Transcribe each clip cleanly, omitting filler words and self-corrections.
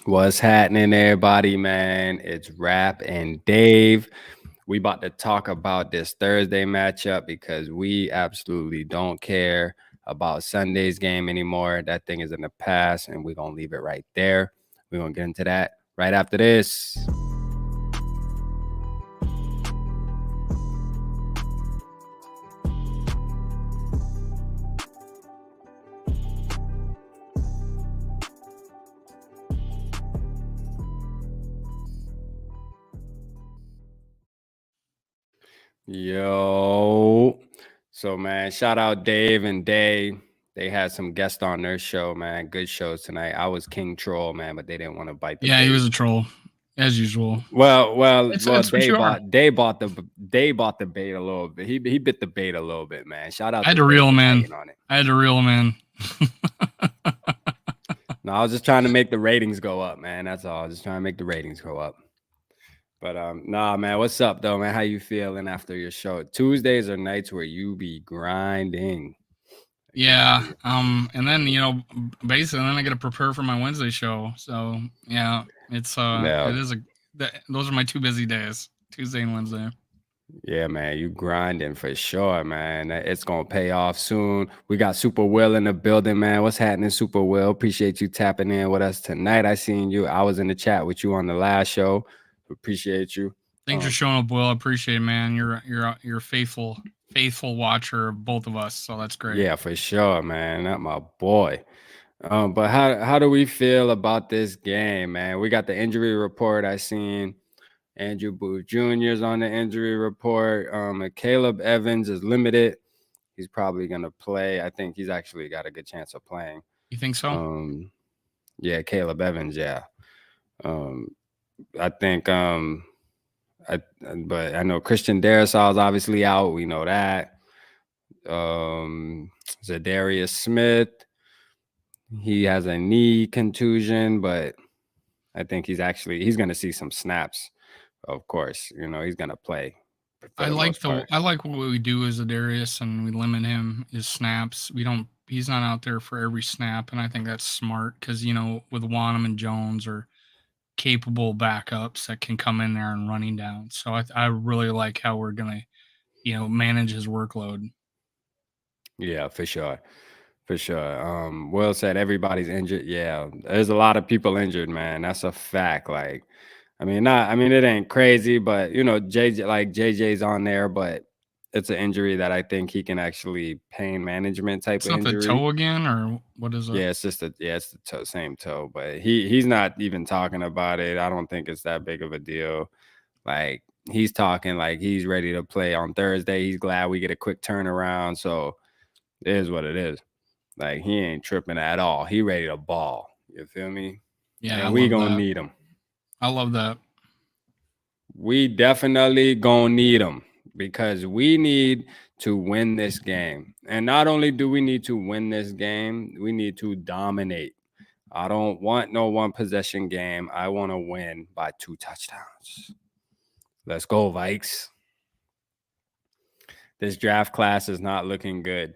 What's happening, everybody, man? It's Rap and Dave. We about to talk about this Thursday matchup because we absolutely don't care about Sunday's game anymore. That thing is in the past, and we're going to leave it right there. We're going to get into that right after this. Yo. So, man, shout out Dave and Day. They had some guests on their show, man. Good shows tonight. I was King Troll, man, but they didn't want to bite the Yeah, bait. he was a troll, as usual. Well. It's what They you are. bought the bait a little bit. He bit the bait a little bit, man. Shout out I had to to Day reel for him in. biting on it. I had to reel him in. No, I was just trying to make the ratings go up, man. That's all. Just trying to make the ratings go up. But nah, man. What's up, though, man? How you feeling after your show? Tuesdays are nights where you be grinding. Yeah. And then basically, then I got to prepare for my Wednesday show. So yeah, it's Yeah. it is those are my 2 busy days, Tuesday and Wednesday. Yeah, man, you grinding for sure, man. It's gonna pay off soon. We got Super Will in the building, man. What's happening, Super Will? Appreciate you tapping in with us tonight. I seen you. I was in the chat with you on the last show. Appreciate you. Thanks for showing up, Will. I appreciate it, man. You're a faithful watcher of both of us, so that's great. Yeah, for sure, man. Not my boy. But how do we feel about this game, man? We got the injury report. I seen Andrew Booth Jr. is on the injury report. Caleb Evans is limited. He's probably gonna play. I think he's actually got a good chance of playing. You think so? Yeah, Caleb Evans. Yeah. I think. But I know Christian Darrisaw is obviously out. We know that. Zadarius Smith. He has a knee contusion, but I think he's gonna see some snaps. Of course, he's gonna play. I like what we do as a Darius, and we limit him his snaps. He's not out there for every snap, and I think that's smart because with Wanham and Jones are capable backups that can come in there and running down. So I really like how we're gonna manage his workload. Yeah, for sure. For sure. Will said everybody's injured. Yeah, there's a lot of people injured, man. That's a fact. Like, it ain't crazy, but JJ's on there, but it's an injury that I think he can actually pain management type It's of not the injury. toe again, or what is it? Yeah, it's the same toe, but he's not even talking about it. I don't think it's that big of a deal. Like, he's talking like he's ready to play on Thursday. He's glad we get a quick turnaround. So it is what it is. Like, he ain't tripping at all. He ready to ball. You feel me? Yeah, and we gonna need him. I love that. We definitely gonna need him because we need to win this game. And not only do we need to win this game, we need to dominate. I don't want no one possession game. I want to win by 2 touchdowns. Let's go, Vikes. This draft class is not looking good.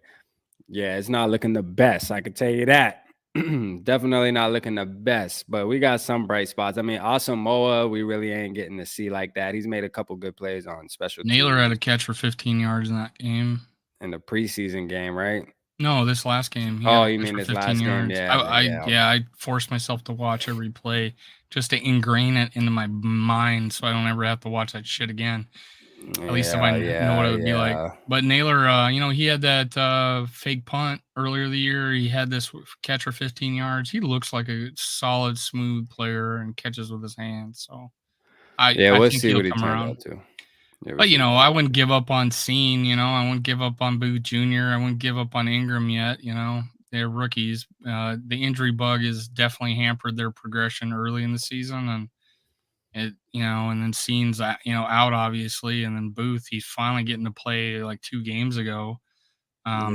Yeah, it's not looking the best. I could tell you that. Definitely not looking the best, but we got some bright spots. I mean, Asamoah, we really ain't getting to see like that. He's made a couple good plays on special Naylor teams. had a catch for 15 yards in that game. In the preseason game, right? No, this last game. You mean this last game? Yeah, I forced myself to watch every play just to ingrain it into my mind so I don't ever have to watch that shit again. At least if I know what it would be like. But Naylor, he had that fake punt earlier the year. He had this catch for 15 yards. He looks like a solid, smooth player and catches with his hands. So I we'll think see he'll what he come turned around. out to. But I wouldn't give up on Scene. I wouldn't give up on Booth Jr. I wouldn't give up on Ingram yet. They're rookies. The injury bug has definitely hampered their progression early in the season, and and then Scene's out obviously, and then Booth, he's finally getting to play like 2 games ago.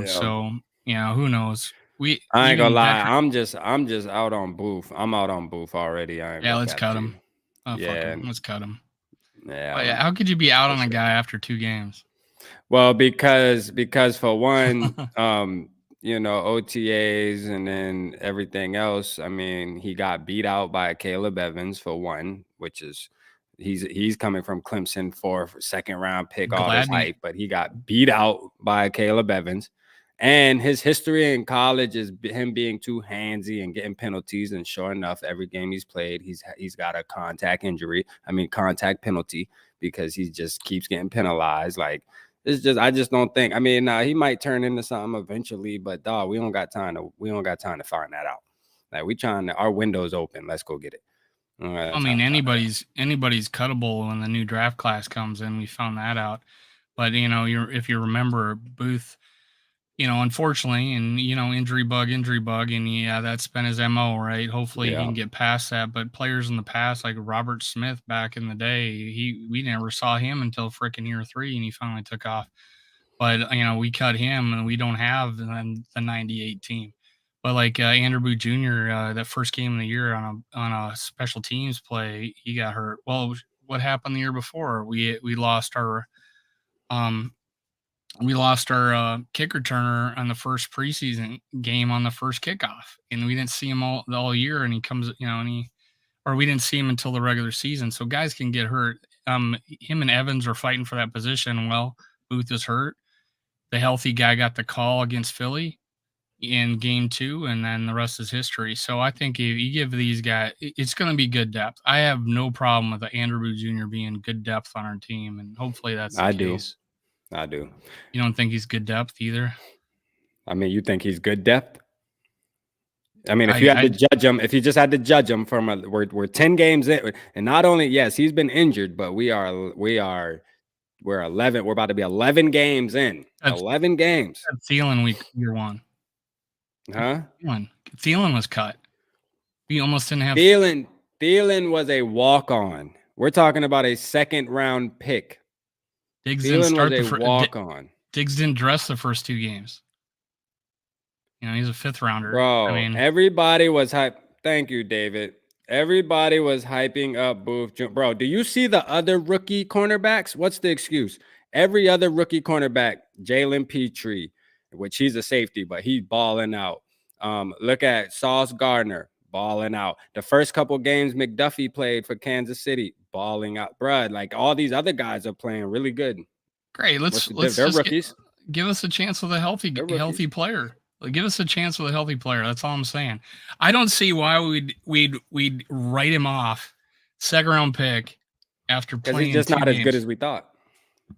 So who knows? I ain't gonna lie. I'm just out on Booth. I'm out on Booth already. Let's cut him. Fuck him. Let's cut him. Yeah. How could you be out on a guy after 2 games? Well, because for one, OTAs and then everything else. I mean, he got beat out by Caleb Evans for one, which is he's coming from Clemson for second round pick, all this Gladney. hype, but he got beat out by Caleb Evans. And his history in college is him being too handsy and getting penalties. And sure enough, every game he's played, he's got a contact penalty, because he just keeps getting penalized. Like, it's just, I just don't think. I mean, he might turn into something eventually, but dog, we don't got time to find that out. Like, our window's open. Let's go get it. I mean, anybody's cuttable when the new draft class comes in. We found that out. But if you remember, Booth, unfortunately, and injury bug, and yeah, that's been his MO, right? Hopefully he can get past that. But players in the past, like Robert Smith back in the day, we never saw him until freaking year 3, and he finally took off. But we cut him, and we don't have the 98 team. But like Andrew Booth Jr., that first game of the year on a special teams play, he got hurt. Well, what happened the year before? We lost our kick returner on the first preseason game on the first kickoff, and we didn't see him all year. And he comes, or we didn't see him until the regular season. So guys can get hurt. Him and Evans are fighting for that position. Well, Booth is hurt. The healthy guy got the call against Philly in game 2, and then the rest is history. So I think if you give these guys, it's going to be good depth. I have no problem with the Andrew Booth Jr. being good depth on our team, and hopefully that's the case. I do. You don't think he's good depth either? I mean, you think he's good depth? I mean, if you just had to judge him from we're 10 games in, and not only, yes, he's been injured, but we're 11. We're about to be 11 games in. 11 games. Thielen year 1. Huh? Thielen was cut. We almost didn't have Thielen was a walk-on. We're talking about a second-round pick. Thielen was a walk-on. Diggs didn't dress the first 2 games. He's a 5th rounder. Bro, everybody was hyped. Thank you, David. Everybody was hyping up Booth. Bro, do you see the other rookie cornerbacks? What's the excuse? Every other rookie cornerback, Jalen Petrie, which he's a safety, but he's balling out. Look at Sauce Gardner, balling out. The first couple games McDuffie played for Kansas City, balling out. Bruh, like, all these other guys are playing really good. Great. They're rookies. Give us a chance with a healthy player. Give us a chance with a healthy player. That's all I'm saying. I don't see why we'd write him off, 2nd-round pick, after playing. Because he's just not as good as we thought.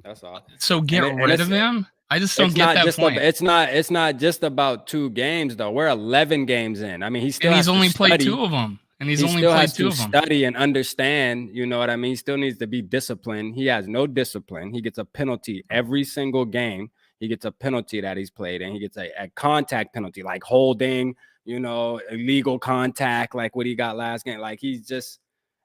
That's all. So get rid of him. I just don't get that point. It's not just about 2 games though. We're 11 games in. I mean, he's only played 2 of them. And he still has to study and understand. You know what I mean? He still needs to be disciplined. He has no discipline. He gets a penalty every single game. He gets a penalty that he's played, and he gets a contact penalty, like holding, illegal contact, like what he got last game. Like, he's just,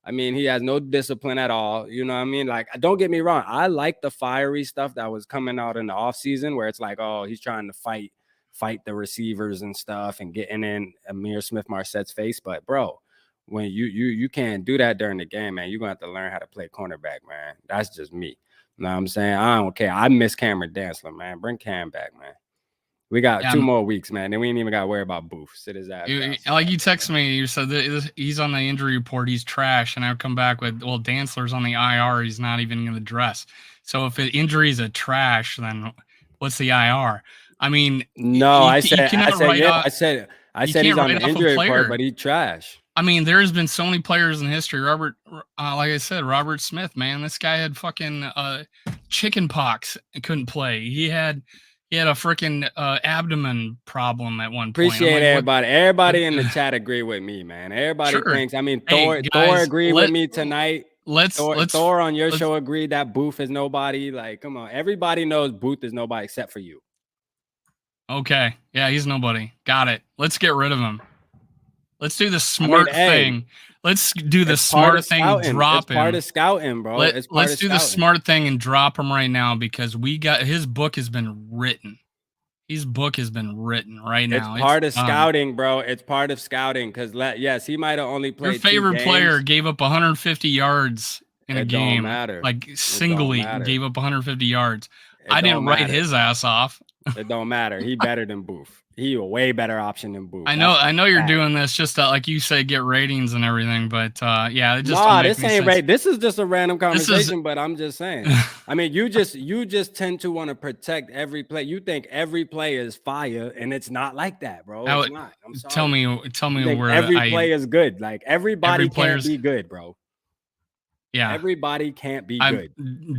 I mean, he has no discipline at all. You know what I mean? Like, don't get me wrong. I like the fiery stuff that was coming out in the offseason, where it's like, oh, he's trying to fight the receivers and stuff and getting in Amir Smith-Marsette's face. But, bro, when you can't do that during the game, man, you're going to have to learn how to play cornerback, man. That's just me. You know what I'm saying? I don't care. I miss Cameron Dantzler, man. Bring Cam back, man. We got 2 more weeks, man. Then we ain't even got to worry about Booth. Sit his ass down. Like, you text me, you said that he's on the injury report. He's trash. And I come back with, well, Dantzler's on the IR. He's not even going to dress. So if the injury is a trash, then what's the IR? I mean, no, I said he's on the injury report, but he's trash. I mean, there's been so many players in history. Like I said, Robert Smith, man, this guy had fucking chicken pox and couldn't play. He had a freaking abdomen problem at one point. Appreciate everybody. Everybody in the chat agree with me, man. Everybody thinks. I mean, Thor agreed with me tonight. Thor on your show agreed that Booth is nobody. Like, come on, everybody knows Booth is nobody except for you. Okay, yeah, he's nobody. Got it. Let's get rid of him. Let's do the smart thing. Let's do the smart thing and drop him. It's part of scouting, bro. Let's do the smart thing and drop him right now, because his book has been written. His book has been written right now. It's part of scouting, bro. It's part of scouting, because yes, he might have only played. Your favorite player gave up 150 yards in a game. Don't matter. Like, singly gave up 150 yards. I didn't write his ass off. It don't matter. He better than Booth. He a way better option than Booth. I know you're doing this just to, like you say, get ratings and everything, but yeah, it just don't make this any ain't sense. right. This is just a random conversation, but I'm just saying. I mean, you just tend to want to protect every play. You think every play is fire, and it's not like that, bro. It's not. I'm sorry. Tell me where every play is good. Like everybody can't be good, bro. Yeah, everybody can't be good.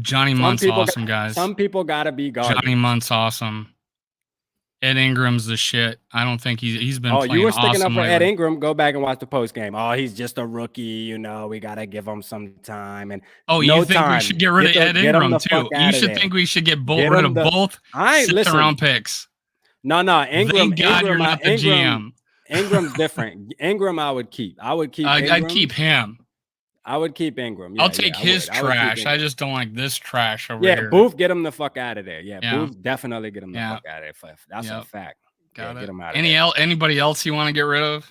Johnny Munt's awesome, guys. Some people gotta be garbage. Johnny Munt's awesome. Ed Ingram's the shit. I don't think he's been. Oh, you were sticking awesome up for lately. Ed Ingram. Go back and watch the post game. Oh, he's just a rookie. You know, we gotta give him some time. And you think we should get rid of Ed Ingram too? You should think we should get rid of both round picks. No, Ingram. Thank God you're not the GM. Ingram's different. Ingram, I would keep. I'd keep him. I would keep Ingram. Yeah, I'll take his trash. I just don't like this trash over here. Yeah, Booth, get him the fuck out of there. Yeah, Booth, definitely get him the fuck out of there. That's a fact. Got it. Get him out of there. Anybody else you want to get rid of?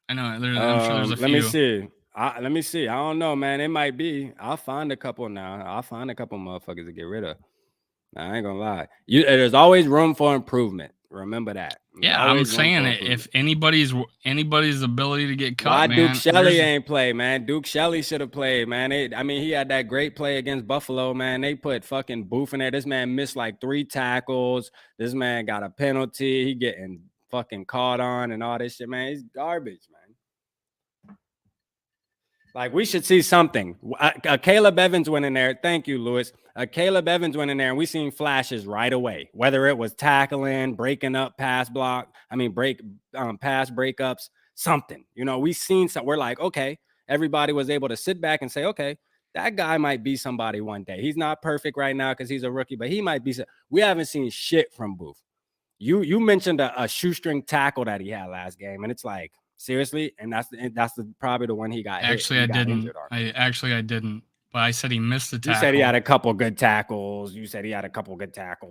I know. I'm sure there's a few. Let me see. Let me see. I don't know, man. It might be. I'll find a couple now. I'll find a couple motherfuckers to get rid of. I ain't gonna lie. There's always room for improvement. Remember that. I'm saying it. If anybody's ability to get cut, why Duke Shelley ain't play, man? Duke Shelley should have played, man. He had that great play against Buffalo, man. They put fucking Booth in there. This man missed like 3 tackles. This man got a penalty. He getting fucking caught on and all this shit, man. He's garbage, man. Like, we should see something. Caleb Evans went in there. Thank you, Lewis. Caleb Evans went in there, and we seen flashes right away. Whether it was tackling, breaking up pass breakups, something. You know, we seen some. We're like, okay. Everybody was able to sit back and say, okay, that guy might be somebody one day. He's not perfect right now because he's a rookie, but he might be. We haven't seen shit from Booth. You mentioned a shoestring tackle that he had last game, and it's like, seriously, and that's probably the one he got. Actually, I didn't. I didn't. But I said he missed the tackle. You said he had a couple good tackles.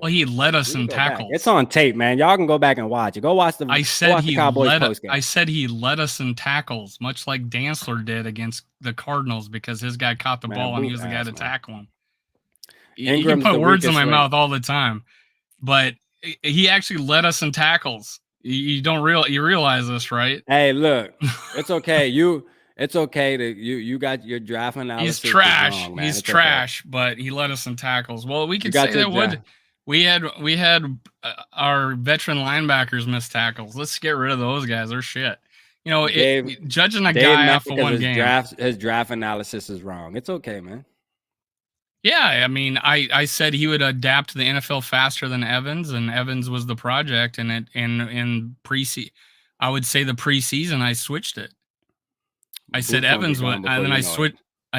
Well, he led us in tackles. It's on tape, man. Y'all can go back and watch it. Go watch the. I said he led us in tackles, much like Dantzler did against the Cardinals, because his guy caught the ball and he was the guy to tackle him. You can put words in my mouth all the time, but he actually led us in tackles. You realize this, right? Hey, look, it's okay. It's okay to you got your draft analysis. He's trash. Wrong, man. He's trash, okay. But he led us in tackles. Well, we could say that we had our veteran linebackers miss tackles. Let's get rid of those guys. They're shit. You know, judging a guy off of one game. His draft analysis is wrong. It's okay, man. Yeah, I mean, I said he would adapt to the NFL faster than Evans, and Evans was the project. And in preseason, I would say the preseason, I switched it. I said Evans went, and then I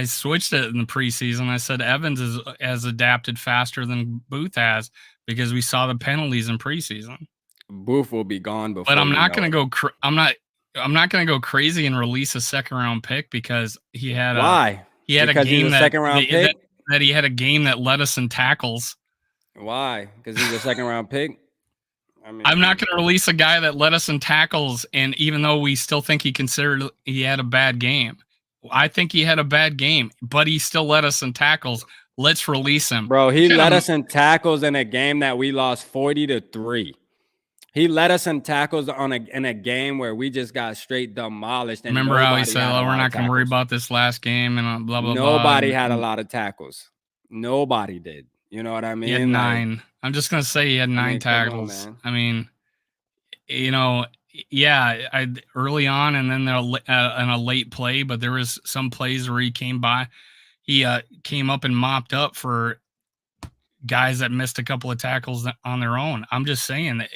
switched it in the preseason. I said Evans has adapted faster than Booth has because we saw the penalties in preseason. Booth will be gone before. But I'm not going to go. I'm not going to go crazy and release a second round pick because he had a game that he had a game that led us in tackles. Why? Because he's a second round pick. I'm not going to release a guy that led us in tackles, and even though we still think he had a bad game, I think he had a bad game, but he still led us in tackles. Let's release him, bro. He led us in tackles in a game that we lost 40-3. He led us in tackles in a game where we just got straight demolished. And remember how he said, "Oh, we're not going to worry about this last game," and blah blah blah. Nobody had a lot of tackles. Nobody did. You know what I mean? He had 9. I'm just going to say he had 9 tackles. I mean, you know, yeah, early on and then in a late play, but there was some plays where he came by. He came up and mopped up for guys that missed a couple of tackles on their own. I'm just saying that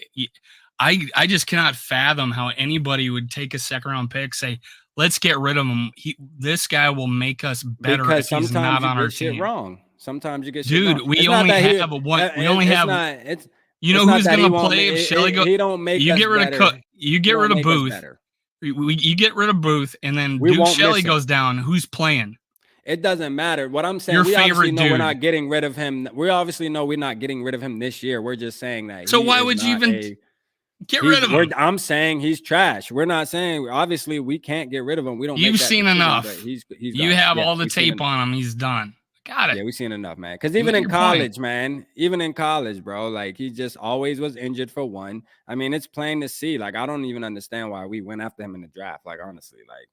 I just cannot fathom how anybody would take a second round pick, say, let's get rid of him. This guy will make us better if he's not on our team. Wrong. Sometimes you get shit wrong. We only have one. We only have. You know who's going to play if Shelley goes? He don't make. You get rid of You get rid of Booth. You get rid of Booth, and then Duke Shelley goes down. Who's playing? It doesn't matter. What I'm saying, we obviously know we're not getting rid of him. We obviously know we're not getting rid of him this year. We're just saying that. So why would you even get rid of him? I'm saying he's trash. We're not saying, obviously we can't get rid of him. We don't. You've seen enough. You have all the tape on him. He's done. Got it. Yeah, we've seen enough, man. Because You even made in your point. college, man, even in college, bro, like he just always was injured for one. I mean, it's plain to see. Like, I don't even understand why we went after him in the draft. Like, honestly, like,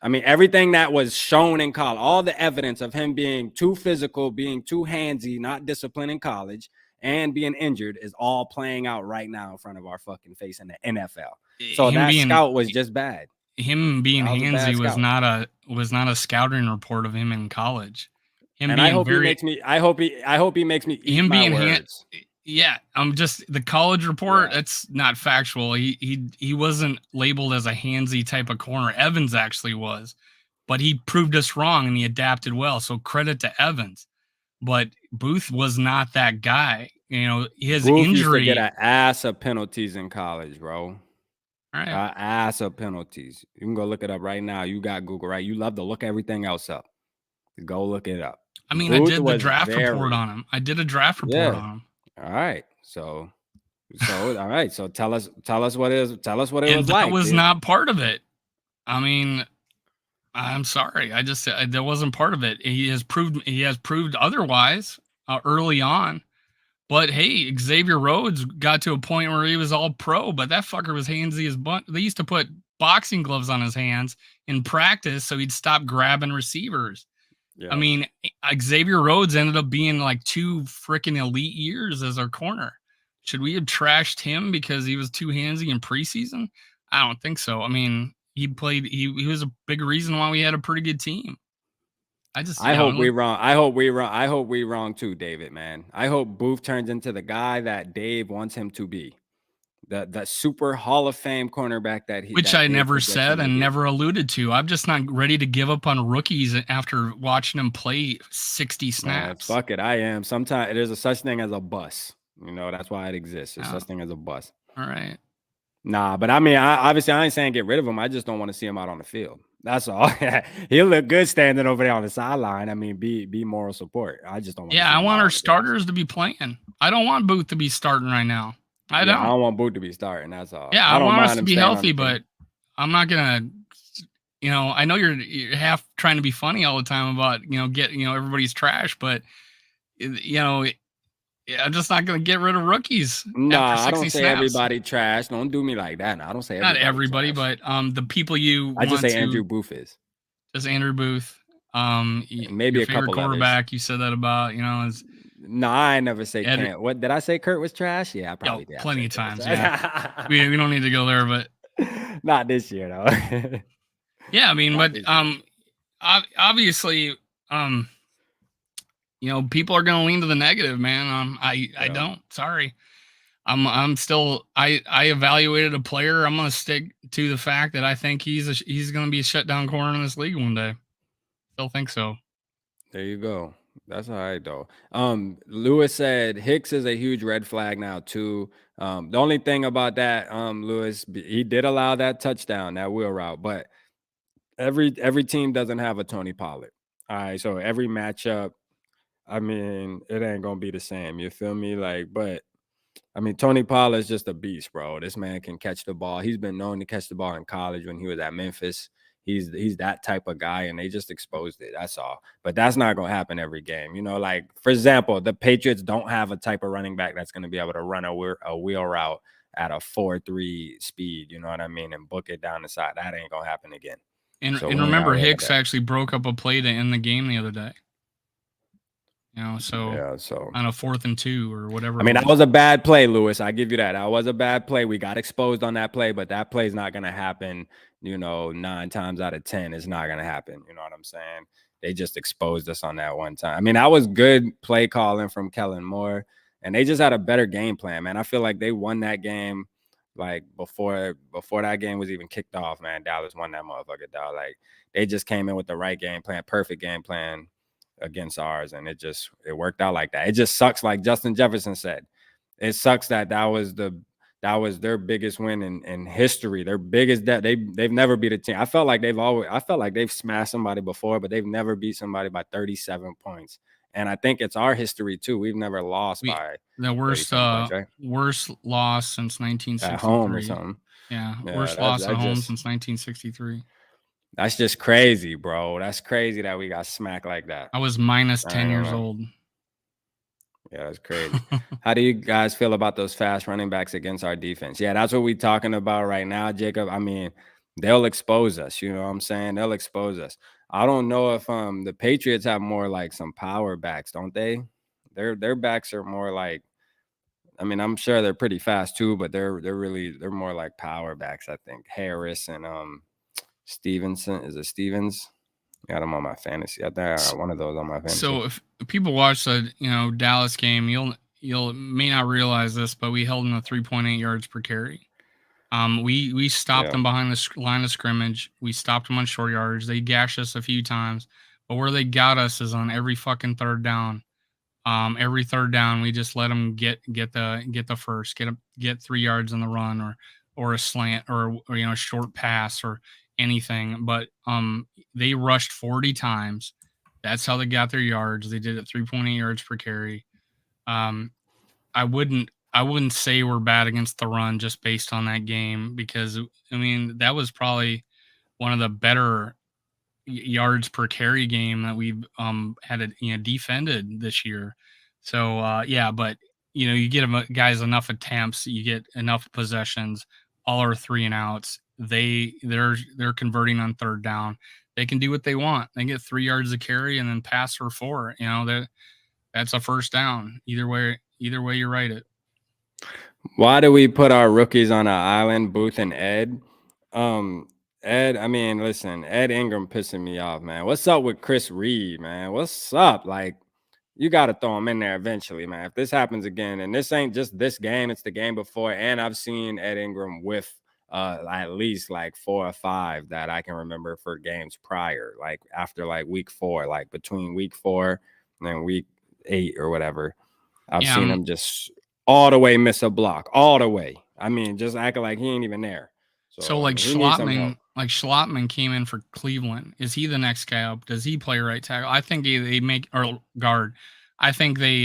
I mean, everything that was shown in college, all the evidence of him being too physical, being too handsy, not disciplined in college, and being injured is all playing out right now in front of our fucking face in the NFL. So Him that being scout was just bad. him being That was a handsy bad scout. was not a scouting report of him in college. Him And I being hope he very makes me. I hope he makes me eat him my being words. yeah, I'm just the college report. Yeah. That's not factual. He wasn't labeled as a handsy type of corner. Evans actually was, but he proved us wrong and he adapted well. So credit to Evans. But Booth was not that guy. You know, his Booth used to get injury. an ass of penalties in college, bro. All right. Ass of penalties. You can go look it up right now. You got Google, right? You love to look everything else up. Go look it up. I mean, I Booth did the was draft report very, on him. I did a draft report yeah. on him. All right. So all right. So tell us what it And was that like, was dude. not part of it. I mean, I'm sorry. I just that wasn't part of it. He has proved otherwise early on. But hey, Xavier Rhodes got to a point where he was all pro, but that fucker was handsy as butt. They used to put boxing gloves on his hands in practice so he'd stop grabbing receivers. I Yeah. mean, Xavier Rhodes ended up being like 2 freaking elite years as our corner. Should we have trashed him because he was too handsy in preseason? I don't think so. I mean, he was a big reason why we had a pretty good team. I just, I hope we wrong. I hope we wrong. I hope we wrong too, David, man. I hope Booth turns into the guy that Dave wants him to be. The super Hall of Fame cornerback which that I Dave never projects said him to and be. never alluded to. I'm just not ready to give up on rookies after watching them play 60 Man, snaps. fuck it. I am. Sometimes there's a such thing as a bus. You know, that's why it exists. There's Oh, such thing as a bus. all right. Nah, but I mean, obviously I ain't saying get rid of him. I just don't want to see him out on the field. That's all. He'll look good standing over there on the sideline. I mean, be moral support. I just don't want to Yeah, see I him want out our on the grass. starters to be playing. I don't want Booth to be starting right now. I Yeah, I don't. don't want Boot to be starting. That's all. Yeah, I I don't want us mind to him be staying on healthy, the team. but I'm not gonna. I know you're half trying to be funny all the time about everybody's trash, but I'm just not gonna get rid of rookies after Nah, I don't 60 say snaps. everybody trash. Don't do me like that. Nah, I don't say Not everybody everybody, trash. but the people you I just want say to. Andrew Booth is. Just Andrew Booth. And maybe Your a favorite couple others. quarterback. You said that about is No, I never say Ed. can't. What did I say? Kurt was trash? Yeah, I probably did. I Plenty say of Kurt was times. Yeah, trash. we don't need to go there, but Not this year though. yeah, I mean, Not but this year. obviously, people are going to lean to the negative, man. I don't. Sorry. I'm still I evaluated a player. I'm going to stick to the fact that I think he's going to be a shutdown corner in this league one day. Still think so. There you go. That's all right though. Lewis said Hicks is a huge red flag now too. The only thing about that, Lewis, he did allow that touchdown, that wheel route, but every team doesn't have a Tony Pollard. All right, so every matchup, I mean, it ain't gonna be the same. You feel me? Like, but I mean, Tony Pollard's just a beast, bro. This man can catch the ball. He's been known to catch the ball in college when he was at Memphis. He's that type of guy, and they just exposed it. That's all. But that's not gonna happen every game. You know, like for example, the Patriots don't have a type of running back that's gonna be able to run a wheel route at a 4.3 speed. You know what I mean, and book it down the side. That ain't gonna happen again. And, So and remember, Hicks actually broke up a play to end the game the other day. So yeah, so on a 4th and 2 or whatever. I mean, that was a bad play, Lewis. I give you that. That was a bad play. We got exposed on that play, but that play is not going to happen, 9 times out of 10. It's not going to happen. You know what I'm saying? They just exposed us on that one time. I mean, that was good play calling from Kellen Moore, and they just had a better game plan, man. I feel like they won that game like before that game was even kicked off, man. Dallas won that motherfucker, dog. Like, they just came in with the right game plan, perfect game plan against ours, and it worked out like that. It just sucks, like Justin Jefferson said. It sucks that was their biggest win in history. Their biggest they've never beat a team. I felt like they've smashed somebody before, but they've never beat somebody by 37 points. And I think it's our history too. We've never lost by the worst points, right? worst loss since 1963 at home or something. Yeah, worst loss at home since 1963. That's just crazy, bro. That's crazy that we got smacked like that. I was minus I 10 ain't years gonna lie. old. Yeah, that's crazy. How do you guys feel about those fast running backs against our defense? Yeah, that's what we're talking about right now, Jacob. I mean, they'll expose us. You know what I'm saying? They'll expose us. I don't know if the Patriots have more like some power backs, don't they? Their backs are more like. I mean, I'm sure they're pretty fast too, but they're more like power backs. I think Harris and Stevenson, is it Stevens? Got him on my fantasy. I think I got one of those on my fantasy. So if people watch the Dallas game, you'll may not realize this, but we held them to 3.8 yards per carry. We stopped Yeah. them behind the line of scrimmage. We stopped them on short yards. They gashed us a few times, but where they got us is on every fucking third down. Every third down, we just let them get the first, get 3 yards on the run or a slant or a short pass or anything. But they rushed 40 times. That's how they got their yards. They did it 3.8 yards per carry. Um, I wouldn't say we're bad against the run just based on that game because I mean that was probably one of the better yards per carry game that we've had it defended this year. So yeah, but you get guys enough attempts, you get enough possessions, all our 3 and outs. They're converting on third down. They can do what they want. They get 3 yards of carry and then pass for 4. That's a first down. Either way you write it. Why do we put our rookies on an island, Booth and Ed? Um, Ed, I mean, listen, Ed Ingram pissing me off, man. What's up with Chris Reed, man? What's up? Like, you got to throw him in there eventually, man. If this happens again, and this ain't just this game, it's the game before, and I've seen Ed Ingram with at least like 4 or 5 that I can remember for games prior, like after like week 4, like between week 4 and then week 8 or whatever. I've Yeah, seen him just all the way miss a block, all the way. I mean, just acting like he ain't even there. so So I mean, he needs some help. Like Schlotman came in for Cleveland. Is he the next guy up? Does he play right tackle? I think they make or guard. I think they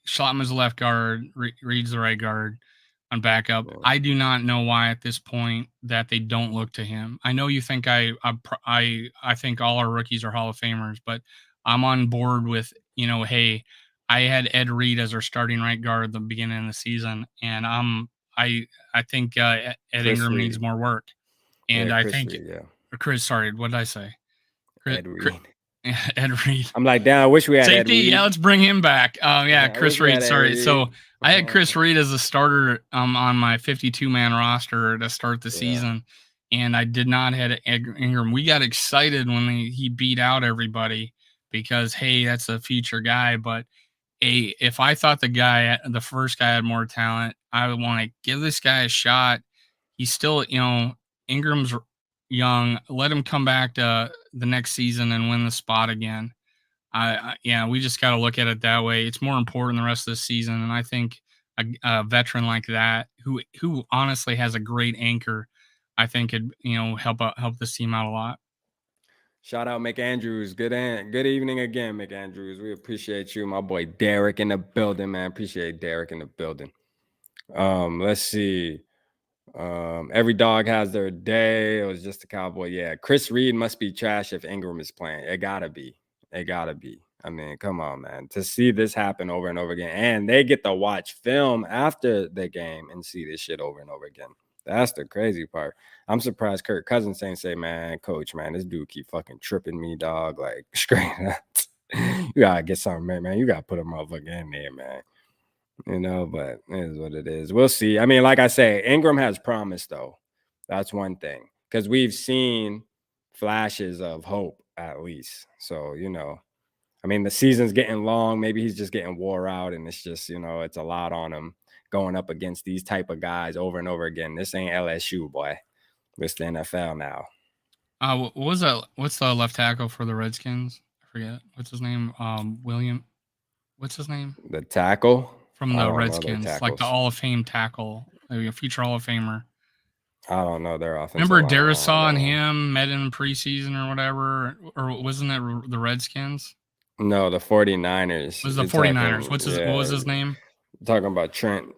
Schlotman's the left guard, Reed's the right guard on backup. Yeah. I do not know why at this point that they don't look to him. I know you think I think all our rookies are Hall of Famers, but I'm on board with hey, I had Ed Reed as our starting right guard at the beginning of the season, and I think Ed Chris Ingram needs Reed. more work, and Yeah, I Chris think Reed. Yeah, Chris. Sorry, what did I say? Ed Reed. Ed Reed. I'm like, damn, I wish we had Safety. Ed Reed. Yeah, let's bring him back. Yeah, I wish Chris we Reed. had Ed Sorry. Reed. So I had Chris Reed as a starter on my 52-man roster to start the Yeah. season, and I did not have Ingram. We got excited when he beat out everybody because hey, that's a future guy, but if I thought the first guy had more talent, I would want to give this guy a shot. He's still, Ingram's young. Let him come back to the next season and win the spot again. Yeah, we just got to look at it that way. It's more important the rest of the season, and I think a veteran like that, who honestly has a great anchor, I think could help this team out a lot. Shout out McAndrews. Good evening again, McAndrews. We appreciate you, my boy Derek in the building, man. Appreciate Derek in the building. Let's see. Every dog has their day. It was just a cowboy. Yeah, Chris Reed must be trash if Ingram is playing. It gotta be. It gotta be. I mean, come on, man. To see this happen over and over again, and they get to watch film after the game and see this shit over and over again. That's the crazy part. I'm surprised Kirk Cousins ain't say, man, coach, man, this dude keep fucking tripping me, dog. Like, straight up. You gotta get something, man. You gotta put a motherfucker in there, man. But it is what it is. We'll see. I mean, like I say, Ingram has promise, though. That's one thing. Because we've seen flashes of hope, at least. So, I mean, the season's getting long. Maybe he's just getting wore out, and it's just, it's a lot on him going up against these type of guys over and over again. This ain't LSU, boy. It's the NFL now. What was that? What's the left tackle for the Redskins? I forget. What's his name? William. What's his name? The tackle? From I the don't know their Redskins, like tackles. the Hall of Fame tackle, a future Hall of Famer. I don't know their offensive Remember line. Darisaw and him met in preseason or whatever? Or wasn't that the Redskins? No, the 49ers. It was the 49ers. What was his name? Talking about Trent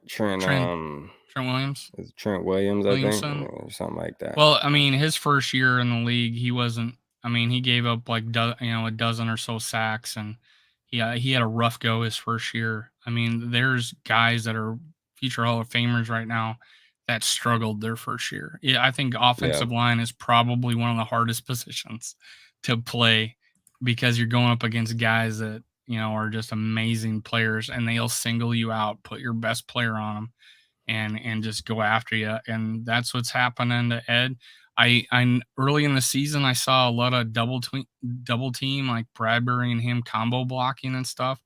Trent Williams, It's Trent Williams, I think, Williamson. or something like that. Well, I mean, his first year in the league, he wasn't. I mean, he gave up like a dozen or so sacks, and he had a rough go his first year. I mean, there's guys that are future Hall of Famers right now that struggled their first year. Yeah, I think Yeah, offensive line is probably one of the hardest positions to play because you're going up against guys that are just amazing players, and they'll single you out, put your best player on them, and just go after you. And that's what's happening to Ed. I early in the season I saw a lot of double team like Bradbury and him combo blocking and stuff.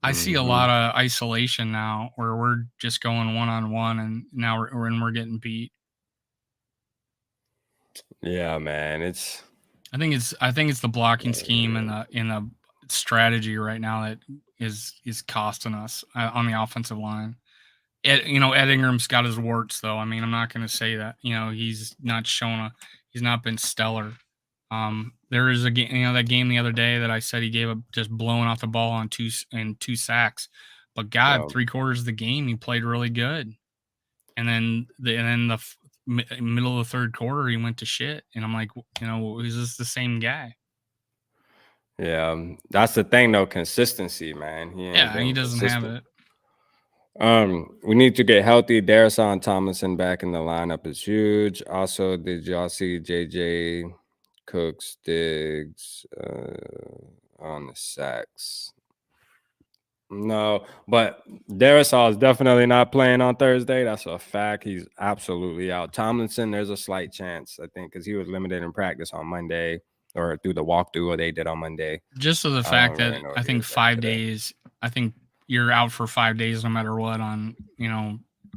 I see a hmm lot of isolation now where we're just going one on one, and now we're getting beat. yeah, man. It's I think it's the blocking scheme and the strategy right now that is costing us on the offensive line. Ed Ingram's got his warts, though. I mean, I'm not going to say that. He's not been stellar. There is a game, that game the other day that I said he gave up just blowing off the ball on two sacks, but God, yeah, 3/4 of the game he played really good, and then the middle of the third quarter he went to shit, and I'm like, is this the same guy? yeah. That's the thing, though. Consistency, man. He ain't Yeah, he been doesn't have consistent. it. We need to get healthy. Darisaw Tomlinson back in the lineup is huge. Also, did y'all see JJ Cooks Diggs on the sacks? No, but Darisaw is definitely not playing on Thursday. That's a fact. He's absolutely out. Tomlinson, there's a slight chance, I think, because he was limited in practice on Monday or through the walkthrough they did on Monday. Just to the I don't fact that really know I if he think was back today. I think you're out for 5 days no matter what on,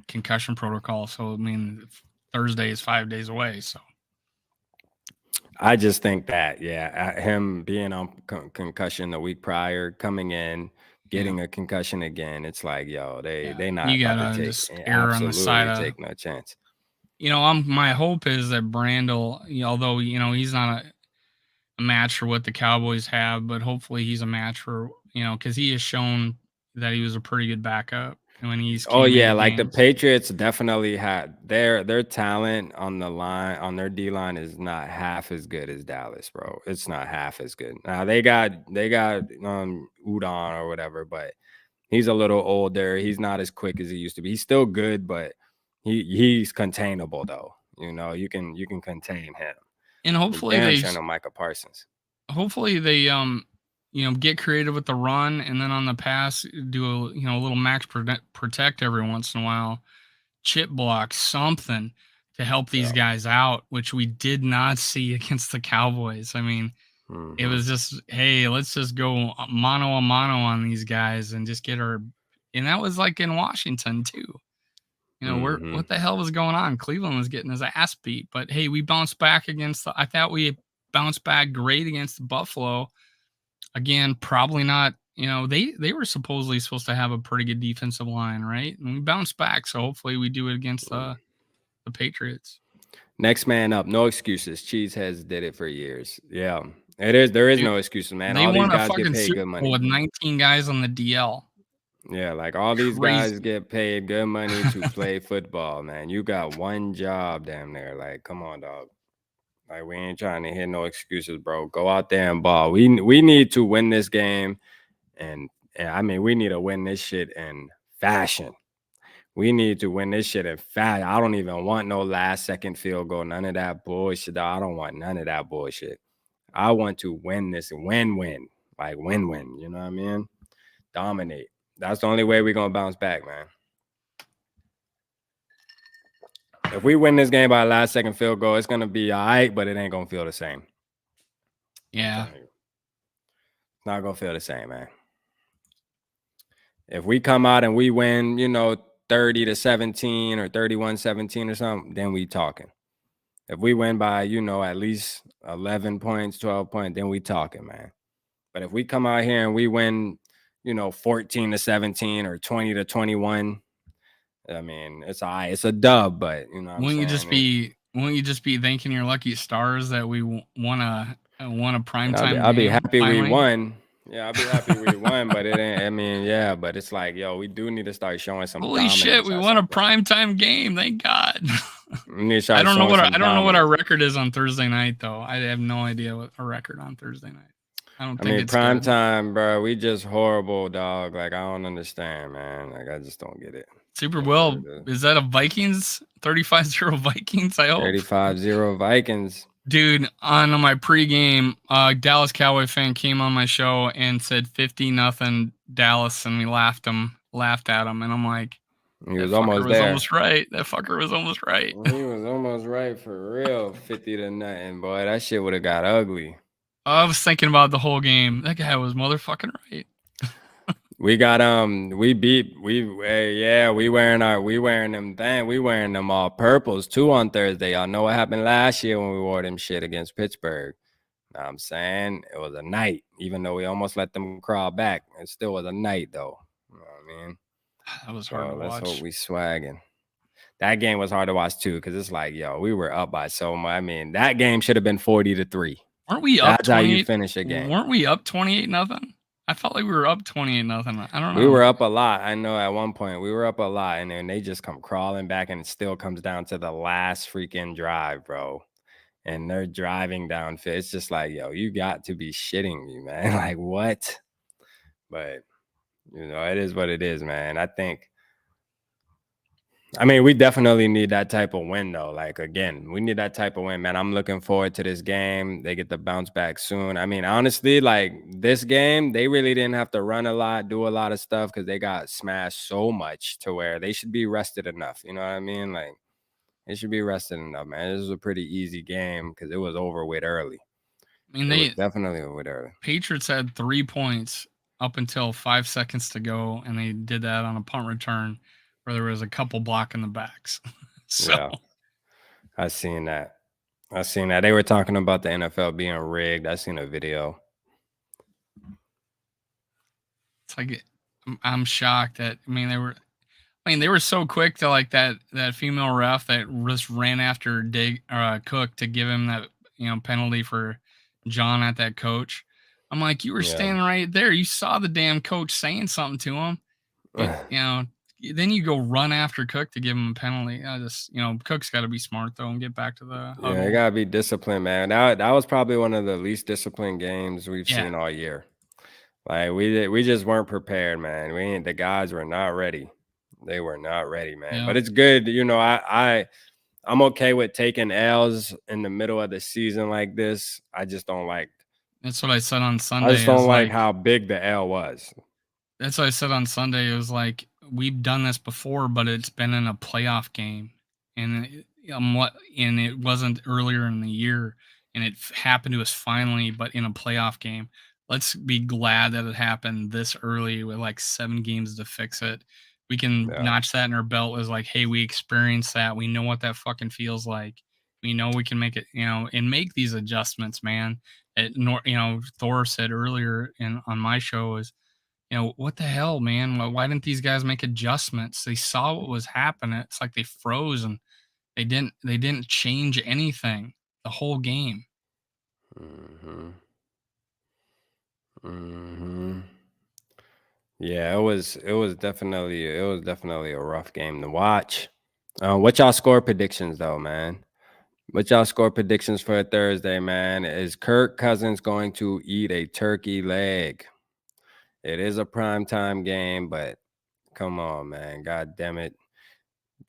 concussion protocol. So, I mean, Thursday is 5 days away. So, I just think that, him being on concussion the week prior, coming in, yeah. getting a concussion again, it's like, yo, they not You about to gotta take just err on the side absolutely of, take no chance. my hope is that Brandel, although, he's not a match for what the Cowboys have, but hopefully he's a match for, because he has shown that he was a pretty good backup when he's Oh came yeah, into like the games. Patriots definitely had their talent on the line on their D line is not half as good as Dallas, bro. It's not half as good. Now they got Udon or whatever, but he's a little older. He's not as quick as he used to be. He's still good, but he's containable though. You can contain him. And But hopefully damn they sure no Micah Parsons. get creative with the run, and then on the pass do a little max protect every once in a while, chip block something to help these Yeah. guys out, which we did not see against the Cowboys. I mean, it Mm-hmm. was just, hey, let's just go mano a mano on these guys and just get our, and that was like in Washington too. Mm-hmm. What the hell was going on? Cleveland was getting his ass beat, but hey, we bounced back I thought we bounced back great against Buffalo. Again, probably not. They were supposed to have a pretty good defensive line, right? And we bounced back, so hopefully we do it against the Patriots. Next man up. No excuses. Cheeseheads did it for years. Yeah. It is. There is Dude, no excuses, man. they All these won a guys get fucking paid Super good Bowl money. with 19 guys on the DL. Yeah, like all these guys Crazy. get paid good money to play football, man. You got one job, damn near. Like, come on, dog. Like, we ain't trying to hear no excuses, bro. Go out there and ball. We need to win this game, and I mean, we need to win this shit in fashion. We need to win this shit in fashion. I don't even want no last second field goal. None of that bullshit. I don't want none of that bullshit. I want to win this win-win. Like win-win. You know what I mean? Dominate. That's the only way we're gonna bounce back, man. If we win this game by a last second field goal, it's gonna be all right, but it ain't gonna feel the same. Yeah. It's not gonna feel the same, man. If we come out and we win, 30-17 or 31-17 or something, then we talking. If we win by, at least 11 points, 12 points, then we talking, man. But if we come out here and we win, 14-17 or 20-21, I mean, it's all right. It's a dub, but you know what I'm Won't you just saying? be thanking your lucky stars that we won a And I'll be, primetime I'll be game happy we finally? won. Yeah, I'll be happy we won, but it ain't. I mean, yeah, but it's like, yo, we do need to start showing some Holy shit, dominance we or won a something. primetime game. Thank God. We need to start showing some I don't know what our dominance. record is on Thursday night though. I have no idea what our record on Thursday night. I don't I think mean, it's prime good. time, bro. We just horrible, dog. Like I don't understand, man. Like I just don't get it. Super That's what it Bowl, is. is that a Vikings? 35-0 Vikings, I hope. 35-0 Vikings. Dude, on my pregame, Dallas Cowboy fan came on my show and said 50-0 Dallas, and we laughed at him, and I'm like, He that was fucker almost was there. almost right. That fucker was almost right. He was almost right for real. 50 to nothing, boy. That shit would have got ugly. I was thinking about the whole game. That guy was motherfucking right. We got we wearing them all purples too on Thursday. Y'all know what happened last year when we wore them shit against Pittsburgh. Know what I'm saying? It was a night, even though we almost let them crawl back. It still was a night though. You know what I mean? That was hard So to let's hope watch. we swagging. That game was hard to watch too, because it's like, yo, we were up by so much. I mean, that game should have been 40-3. Weren't we up That's how you 28? finish a game. Weren't we up 28-0? I felt like we were up 28-0. I don't know. We were up a lot. I know at one point we were up a lot, and then they just come crawling back, and it still comes down to the last freaking drive, bro. And they're driving down. It's just like, yo, you got to be shitting me, man. Like, what? But, it is what it is, man. I mean, we definitely need that type of win, though. Like, again, we need that type of win, man. I'm looking forward to this game. They get to bounce back soon. I mean, honestly, like, this game, they really didn't have to run a lot, do a lot of stuff, because they got smashed so much to where they should be rested enough. You know what I mean? Like, they should be rested enough, man. This was a pretty easy game because it was over with early. I mean, It was definitely over with early. Patriots had 3 points up until 5 seconds to go, and they did that on a punt return where there was a couple blocking the backs. So Yeah, I seen that. They were talking about the NFL being rigged. I seen a video. it's like I'm shocked that they were so quick to like that female ref that just ran after Cook to give him that penalty for John at that coach. I'm like, you were standing right there. You saw the damn coach saying something to him, but then you go run after Cook to give him a penalty. I just Cook's got to be smart though and get back to the huddle. Yeah, you gotta be disciplined, man. That was probably one of the least disciplined games we've seen all year. Like we just weren't prepared, man. The guys were not ready. They were not ready, man. Yeah. But it's good, I'm okay with taking L's in the middle of the season like this. I just don't like. That's what I said on Sunday. I just don't like how big the L was. That's what I said on Sunday. It was like, we've done this before, but it's been in a playoff game, and it wasn't earlier in the year, and it happened to us finally, but in a playoff game. Let's be glad that it happened this early with like 7 games to fix it. We can notch that in our belt as like, hey, we experienced that. We know what that fucking feels like. We know we can make it, and make these adjustments, man. Thor said earlier on my show is, what the hell, man? Why didn't these guys make adjustments? They saw what was happening. It's like they froze and they didn't change anything the whole game. Yeah, it was definitely a rough game to watch. What y'all score predictions though, man? What y'all score predictions for Thursday, man? Is Kirk Cousins going to eat a turkey leg? It is a primetime game, but come on, man. God damn it.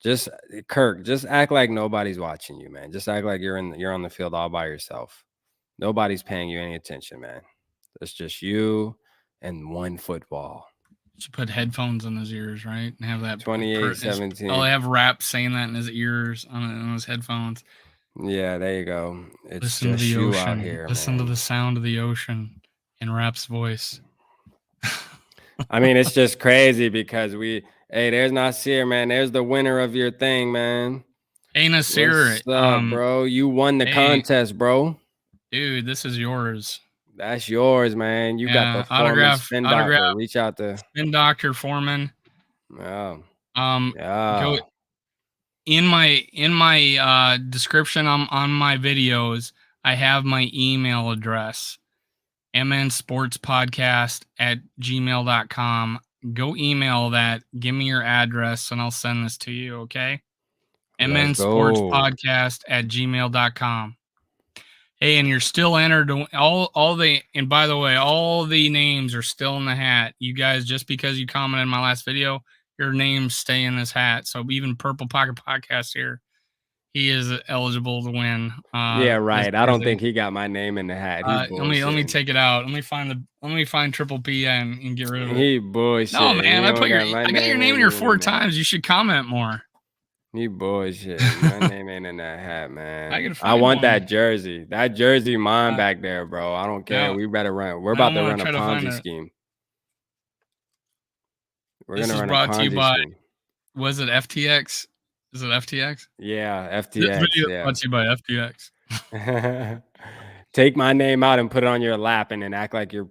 Just Kirk, just act like nobody's watching you, man. Just act like you're on the field all by yourself. Nobody's paying you any attention, man. It's just you and one football. Should put headphones in his ears, right? And have that 28-17. I'll have rap saying that in his ears on his headphones. Yeah, there you go. It's Listen just to the you ocean. out here. Listen man. to the sound of the ocean in Rap's voice. I mean, it's just crazy because there's Nasir, man. There's the winner of your thing, man. Hey, Nasir. What's up, bro? You won the contest, bro. Dude, this is yours. That's yours, man. You got the Foreman Spin Doctor. Reach out to Spin Doctor Foreman. Yeah. Go in my description on my videos. I have my email address, mnsportspodcast@gmail.com. Go email that. Give me your address and I'll send this to you, okay? Let's go. mnsportspodcast@gmail.com. Hey, and you're still entered and by the way, all the names are still in the hat. You guys, just because you commented in my last video, your names stay in this hat. So even Purple Pocket Podcast here, he is eligible to win. Yeah, This right. I don't jersey. think he got my name in the hat. He Let me bullshitting. take it out. Let me find Triple P and get rid of it. He No, bullshitting. man, He don't got my I got your name in ain't here even 4 in there. times. You should comment more. He bullshitting. My name ain't in that hat, man. I can I find want one. that jersey. That jersey mine back there, bro. I don't care. Now, We better run. We're now about I'm to gonna run a try to find Ponzi it. scheme. We're This gonna is run a brought to you Ponzi by, scheme. was it FTX? Is it FTX? Yeah, This FTX. video is Yeah. brought to you by FTX. Take my name out and put it on your lap and then act like you're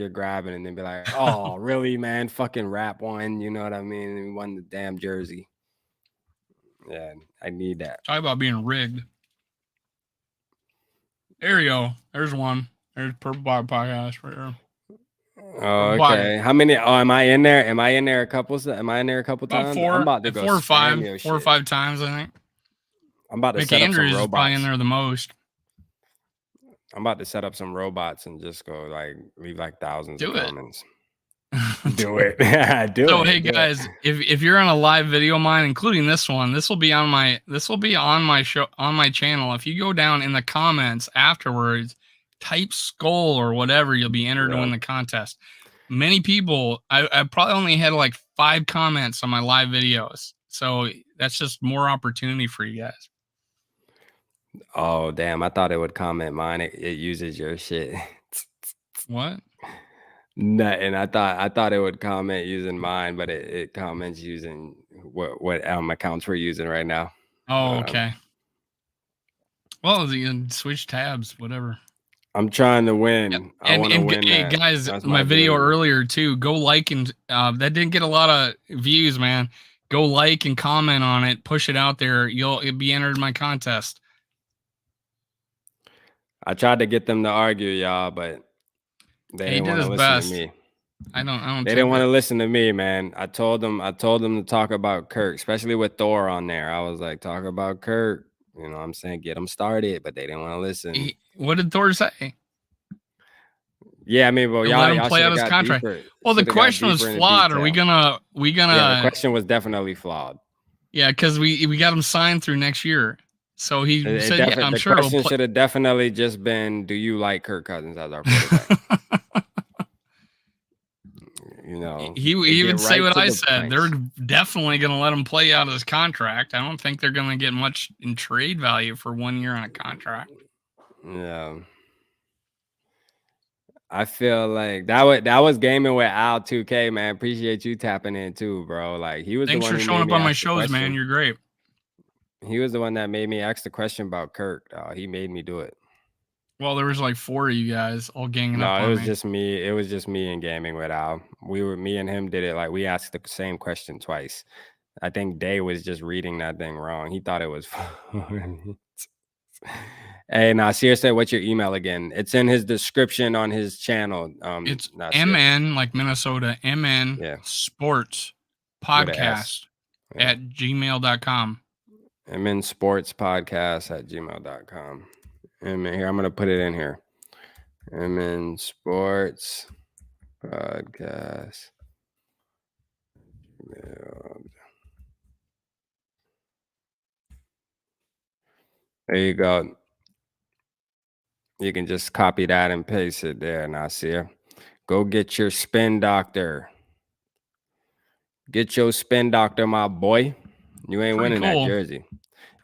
grabbing and then be like, oh, really, man? Fucking rap one. You know what I mean? And we won the damn jersey. Yeah, I need that. Talk about being rigged. There you go. There's one. There's Purple Bar Podcast right here. Oh, okay. How many? Oh, am I in there? Am I in there a couple? Am I in there a couple About times? 4, I'm about to go 4 or 5, spam your 4 or shit. 5 times, I think. I'm about to set up some McAndrews is probably in robots. there the most. I'm about to set up some robots and just go like leave like thousands of comments. Do it. Do so, it. hey guys, if you're on a live video of mine, including this one, this will be on my show on my channel. If you go down in the comments afterwards, type SKOL or whatever, you'll be entered to win the contest. Many people, I probably only had like 5 comments on my live videos, so that's just more opportunity for you guys. Oh damn! I thought it would comment mine. It uses your shit. What? Nothing. I thought it would comment using mine, but it comments using what accounts we're using right now. Oh, okay. Well, you can switch tabs, whatever. I'm trying to win. Yep. I want to win. Hey guys, that's my video jersey. earlier too. Go like and that didn't get a lot of views, man. Go like and comment on it. Push it out there. You'll be entered in my contest. I tried to get them to argue, y'all, but they didn't want to listen to me. I don't. They didn't want to listen to me, man. I told them to talk about Kirk, especially with Thor on there. I was like, talk about Kirk. You know what I'm saying? Get them started, but they didn't want to listen. What did Thor say? Yeah, I mean, well, let him play out his contract. Well, the question was flawed. Are we gonna? Yeah, the question was definitely flawed. Yeah, because we got him signed through next year. So he said, "Yeah, I'm sure." The question should have definitely just been, "Do you like Kirk Cousins as our quarterback?" You know, he even say what I said. They're definitely going to let him play out his contract. I don't think they're going to get much in trade value for 1 year on a contract. Yeah. I feel like that was gaming with Al 2K, man. Appreciate you tapping in too, bro. Like he was Thanks the one for who showing made up me on my ask the shows, question. man. You're great. He was the one that made me ask the question about Kirk. He made me do it. Well, there was like 4 of you guys all ganging up on me. No, it was just me. It was just me and gaming with Al. Me and him did it. Like we asked the same question twice. I think Day was just reading that thing wrong. He thought it was Hey, Nasir said, what's your email again? It's in his description on his channel. It's Nasir. MN, like Minnesota, MN Sports Podcast at gmail.com. MN Sports Podcast at gmail.com. MN, here, I'm going to put it in here. MN Sports Podcast. There you go. You can just copy that and paste it there, Nasir. Go get your spin doctor. Get your spin doctor, my boy. You ain't winning that jersey.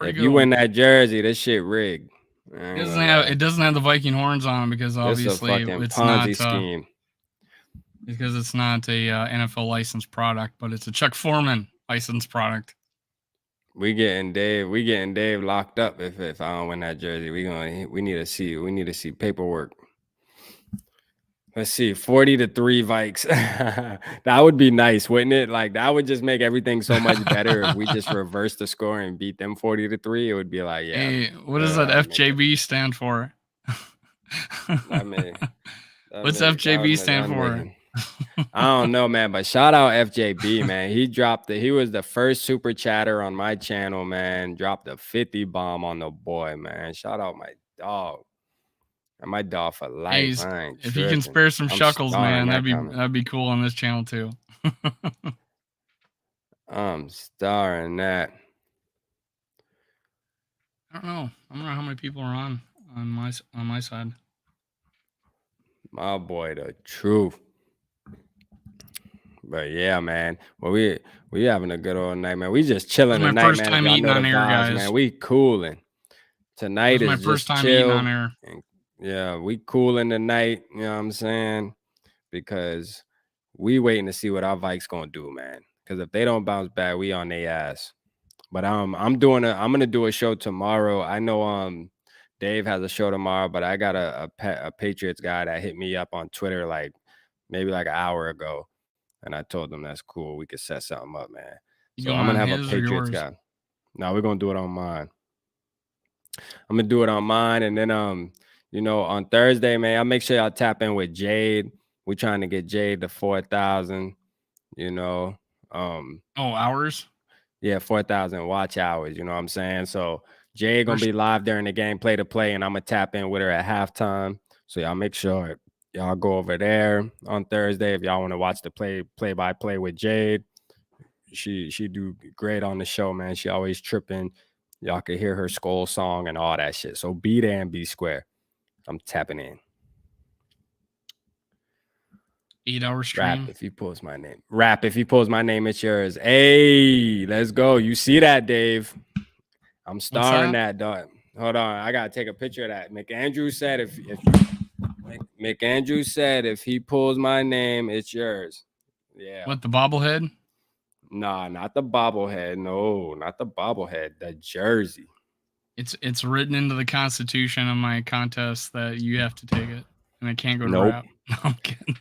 If you win that jersey, this shit rigged. It doesn't have the Viking horns on because obviously it's not Ponzi scheme. Because it's not a NFL licensed product, but it's a Chuck Foreman licensed product. We getting Dave locked up if I don't win that jersey. We need to see paperwork. Let's see, 40-3 Vikes. That would be nice, wouldn't it? Like that would just make everything so much better if we just reverse the score and beat them 40-3. It would be like, yeah. Hey, what does that FJB stand for? Let What's FJB stand for? I don't know, man, but shout out FJB, man. He was the first super chatter on my channel, man. Dropped a 50 bomb on the boy, man. Shout out my dog. And my dog for Hey, life. I ain't if you can tripping. spare some I'm shuckles, starring man, that comment. that'd be cool on this channel too. I'm starring that. I don't know how many people are on my side. My boy, the truth. But yeah, man. Well, we having a good old night, man. We just chilling My tonight, first man. If time y'all eating know the on air, vibes, guys. man. We cooling. Tonight my is first just time eating on chill. air. And, yeah, we cooling tonight. You know what I'm saying? Because we waiting to see what our Vikes gonna do, man. Because if they don't bounce back, we on their ass. But I'm gonna do a show tomorrow. I know Dave has a show tomorrow, but I got a Patriots guy that hit me up on Twitter like maybe like an hour ago. And I told them that's cool. We could set something up, man. You So going I'm gonna on have a his or Patriots yours? guy. No, we're gonna do it on mine. I'm gonna do it on mine, and then on Thursday, man, I'll make sure y'all tap in with Jade. We're trying to get Jade to 4,000. Hours. Yeah, 4,000 watch hours. You know what I'm saying? So Jade gonna be live during the game, play to play, and I'm gonna tap in with her at halftime. So y'all make sure y'all go over there on Thursday if y'all want to watch the play by play with Jade. She do great on the show, man. She always tripping. Y'all can hear her SKOL song and all that shit. So be there and be square. I'm tapping in. 8-hour stream. Rap if he pulls my name. Rap if he pulls my name, it's yours. Hey, let's go. You see that, Dave? I'm starring that, dog. Hold on, I gotta take a picture of that. McAndrew said if he pulls my name, it's yours. Yeah. What, the bobblehead? Nah, not the bobblehead. No, not the bobblehead. The jersey. It's written into the constitution of my contest that you have to take it, and I can't go to rap. No, I'm kidding.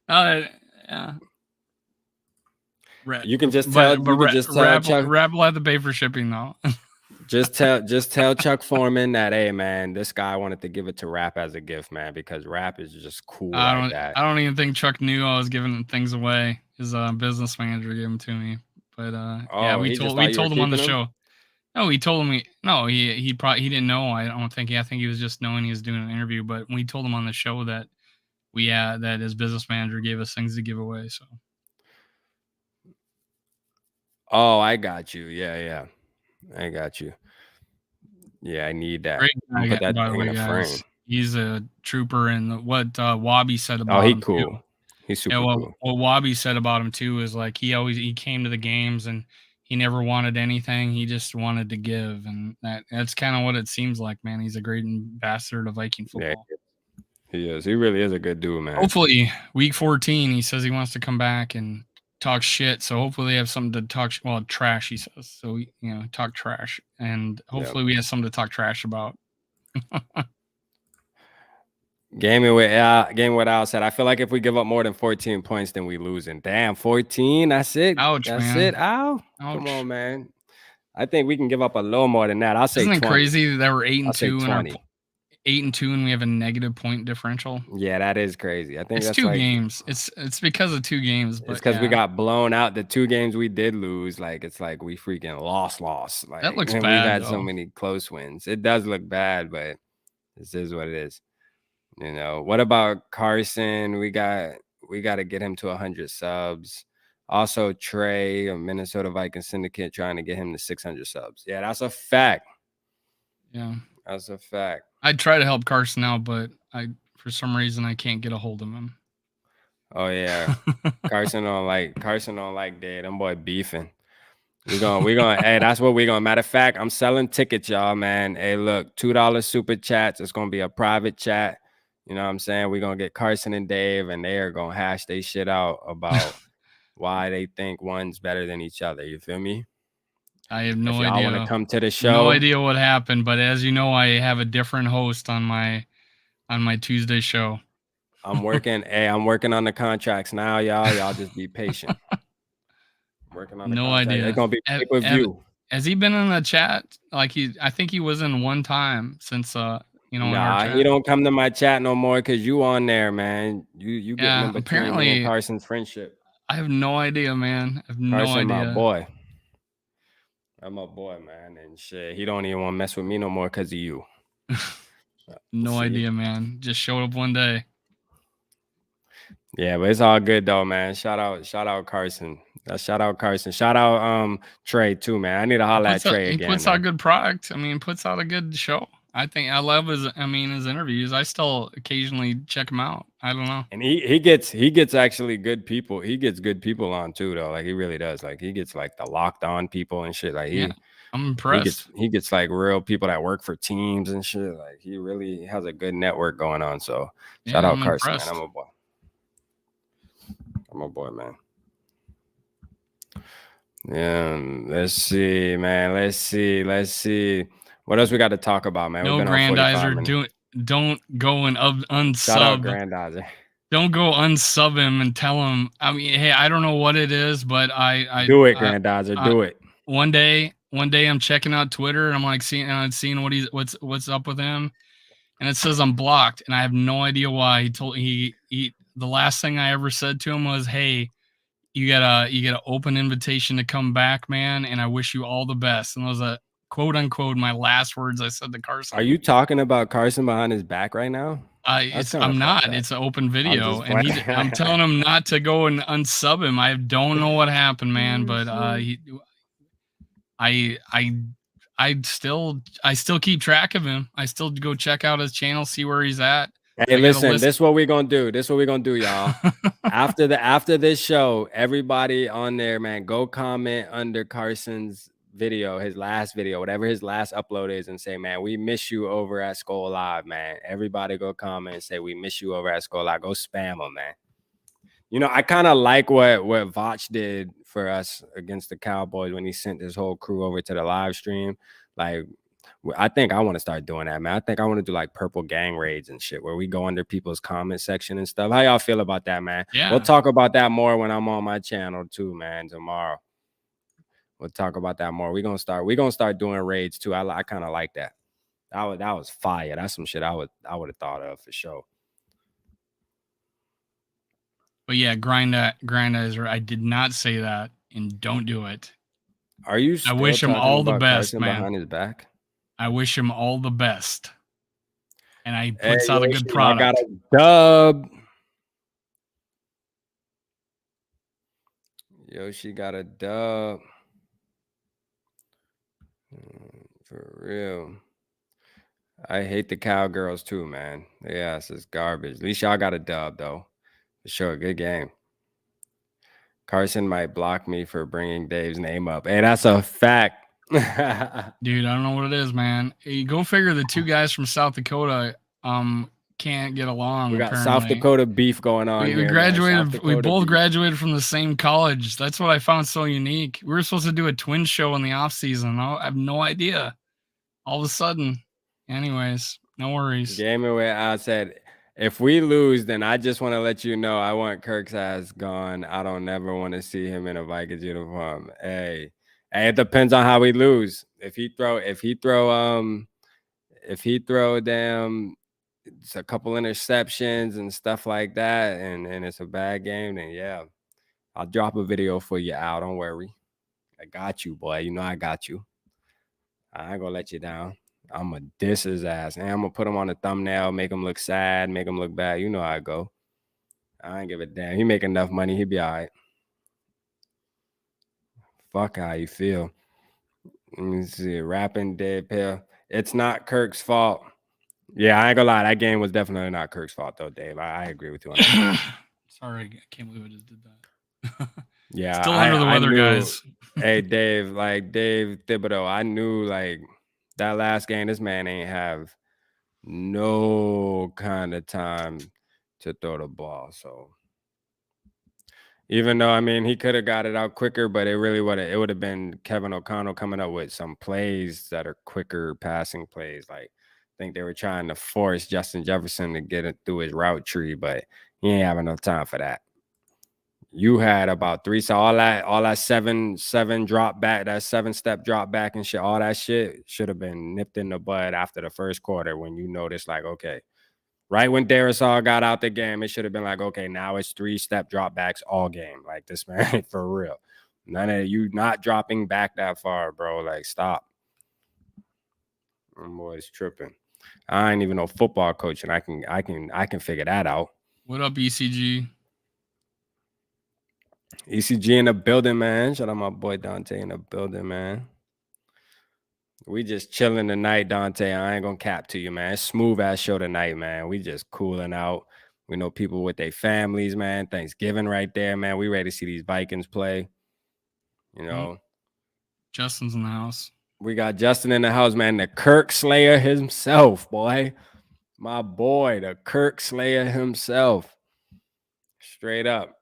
Yeah. You can just tell. Rap will have to pay for shipping though. just tell Chuck Foreman that, hey man, this guy wanted to give it to Rap as a gift, man, because Rap is just cool like that. I don't even think Chuck knew I was giving things away. His business manager gave them to me, but yeah, we told him on the show. No, he told him he didn't know. I think he was just knowing he was doing an interview. But we told him on the show that that his business manager gave us things to give away. So. Oh, I got you. Yeah, I got you. Yeah, I need that. Great guy, put that by the thing way, in a guys. frame. He's a trooper, and what Wabi said about he him cool. too. He's super cool. What Wabi said about him too is like he came to the games and he never wanted anything. He just wanted to give, and that's kind of what it seems like, man. He's a great ambassador to Viking football. Yeah, he is. He really is a good dude, man. Hopefully, week 14, he says he wants to come back and talk shit. So hopefully, they have something to talk. Well, trash, he says. So talk trash, and hopefully, we have something to talk trash about. Gaming with Al said, I feel like if we give up more than 14 points, then we losing. Damn, 14. That's it. Ouch, that's man. it. Al. Ouch. Come on, man. I think we can give up a little more than that. I'll say 20. Isn't it crazy that we're 8-2 and 8-2 and we have a negative point differential? Yeah, that is crazy. I think it's that's 2 games. It's because of 2 games. But it's because we got blown out. The 2 games we did lose, like it's like we freaking lost. Like that looks bad. We've had so many close wins. It does look bad, but this is what it is. What about Carson? We got to get him to 100 subs. Also, Trey, a Minnesota Vikings syndicate, trying to get him to 600 subs. Yeah, that's a fact. Yeah, that's a fact. I'd try to help Carson out, but for some reason I can't get a hold of him. Oh yeah, Carson don't like Dave. Them boy beefing. We gonna. Hey, that's what we gonna. Matter of fact, I'm selling tickets, y'all, man. Hey, look, $2 super chats. It's gonna be a private chat. You know what I'm saying? We're gonna get Carson and Dave, and they are gonna hash they shit out about why they think one's better than each other. You feel me? I have no idea. If y'all want to come to the show, no idea what happened. But as you know, I have a different host on my Tuesday show. I'm working. I'm working on the contracts now, y'all. Y'all just be patient. Working on the contract. Idea. It's gonna be pay-per-view. Has he been in the chat? Like I think he was in one time since you know, in our Nah, he chat. don't come to my chat no more because you on there, man. You getting Yeah, in between me and apparently Carson's friendship. I have no idea, man. I have no Carson, my idea. boy. I'm a boy, man, and shit. He don't even want to mess with me no more because of you. No See? idea, man. Just showed up one day. Yeah, but it's all good though, man. Shout out Carson. Shout out Carson. Shout out Trey too, man. I need to holler at Trey He again, puts out man. good product. I mean, puts out a good show. I think I love his interviews. I still occasionally check him out. I don't know. And he gets actually good people. He gets good people on too though. Like he really does. Like he gets like the locked on people and shit. Like Yeah, I'm impressed. he gets like real people that work for teams and shit. Like he really has a good network going on. So shout Yeah, out I'm Carson, man. impressed. I'm a boy, man. Yeah, let's see, man. Let's see. What else we got to talk about, man? No We've been on 45 grandizer. minutes. Don't go and Shout out unsub. Grandizer. Don't go unsub him and tell him. I mean, hey, I don't know what it is, but Do it, Grandizer. Do it. one day I'm checking out Twitter and I'm like seeing what's up with him, and it says I'm blocked, and I have no idea why. He the last thing I ever said to him was, "Hey, you get an open invitation to come back, man, and I wish you all the best." And those are quote unquote my last words I said to Carson. Are you talking about Carson behind his back right now? I'm not. It's an open video, just and I'm telling him not to go and unsub him. I don't know what happened, man, but I still keep track of him. I still go check out his channel, see where he's at. Hey, listen, this is what we're gonna do. This is what we're gonna do, y'all. After this show, everybody on there, man, go comment under Carson's video, his last video, whatever his last upload is, and say, man, we miss you over at SKOL Live, man. Everybody go comment and say we miss you over at SKOL Live. Go spam them, man. You know, I kind of like what Vach did for us against the Cowboys when he sent his whole crew over to the live stream. Like, I think I want to start doing that, man. I think I want to do like purple gang raids and shit where we go under people's comment section and stuff. How y'all feel about that, man? Yeah. We'll talk about that more when I'm on my channel too, man, tomorrow. We'll talk about that more. We're gonna start doing raids too. I kind of like that. That was fire. That's some shit I would have thought of for sure. But yeah, grindizer. I did not say that, and don't do it. Are you still I wish him all the best, Carson man. behind his back? I wish him all the best. And I puts out a good I product. got a dub. Yoshi got a dub. For real. I hate the Cowgirls too, man. Yeah, it's garbage. At least y'all got a dub, though. For sure, good game. Carson might block me for bringing Dave's name up. Hey, that's a fact. Dude, I don't know what it is, man. Hey, go figure the two guys from South Dakota can't get along. We got apparently. South Dakota beef going on here. We graduated. We both graduated from the same college. That's what I found so unique. We were supposed to do a twin show in the off season. I have no idea. All of a sudden. Anyways, no worries. Game away. I said, if we lose, then I just want to let you know I want Kirk's ass gone. I don't never want to see him in a Vikings uniform. Hey, it depends on how we lose. If he throw damn it's a couple interceptions and stuff like that, and it's a bad game, then yeah, I'll drop a video for you, Al. Don't worry. I got you, boy. You know I got you. I ain't gonna let you down. I'm gonna diss his ass, and I'm gonna put him on the thumbnail, make him look sad, make him look bad. You know how I go. I ain't give a damn. He make enough money. He be all right. Fuck how you feel. Let me see. Rapping Dead Pill. It's not Kirk's fault. Yeah, I ain't gonna lie. That game was definitely not Kirk's fault, though, Dave. I agree with you on that. Sorry, I can't believe I just did that. Yeah, still under the weather, guys. Hey, Dave, like Dave Thibodeau, I knew like that last game, this man ain't have no kind of time to throw the ball. So even though, I mean, he could have got it out quicker, but it would have been Kevin O'Connell coming up with some plays that are quicker passing plays. Like I think they were trying to force Justin Jefferson to get it through his route tree, but he ain't have enough time for that. You had about three, so all that seven drop back, that 7-step drop back and shit, all that shit should have been nipped in the bud after the first quarter when you noticed, like, okay, right when Darisaw got out the game, it should have been like, okay, now it's 3-step drop backs all game. Like, this man, for real. None of you not dropping back that far, bro. Like, stop. Them boys tripping. I ain't even no football coach, and I can figure that out. What up, ECG? ECG in the building, man. Shout out my boy Dante in the building, man. We just chilling tonight, Dante. I ain't gonna cap to you, man. Smooth ass show tonight, man. We just cooling out. We know people with their families, man. Thanksgiving right there, man. We ready to see these Vikings play. You know, Justin's in the house. we got Justin in the house, man. The Kirk Slayer himself, boy. My boy, the Kirk Slayer himself. Straight up.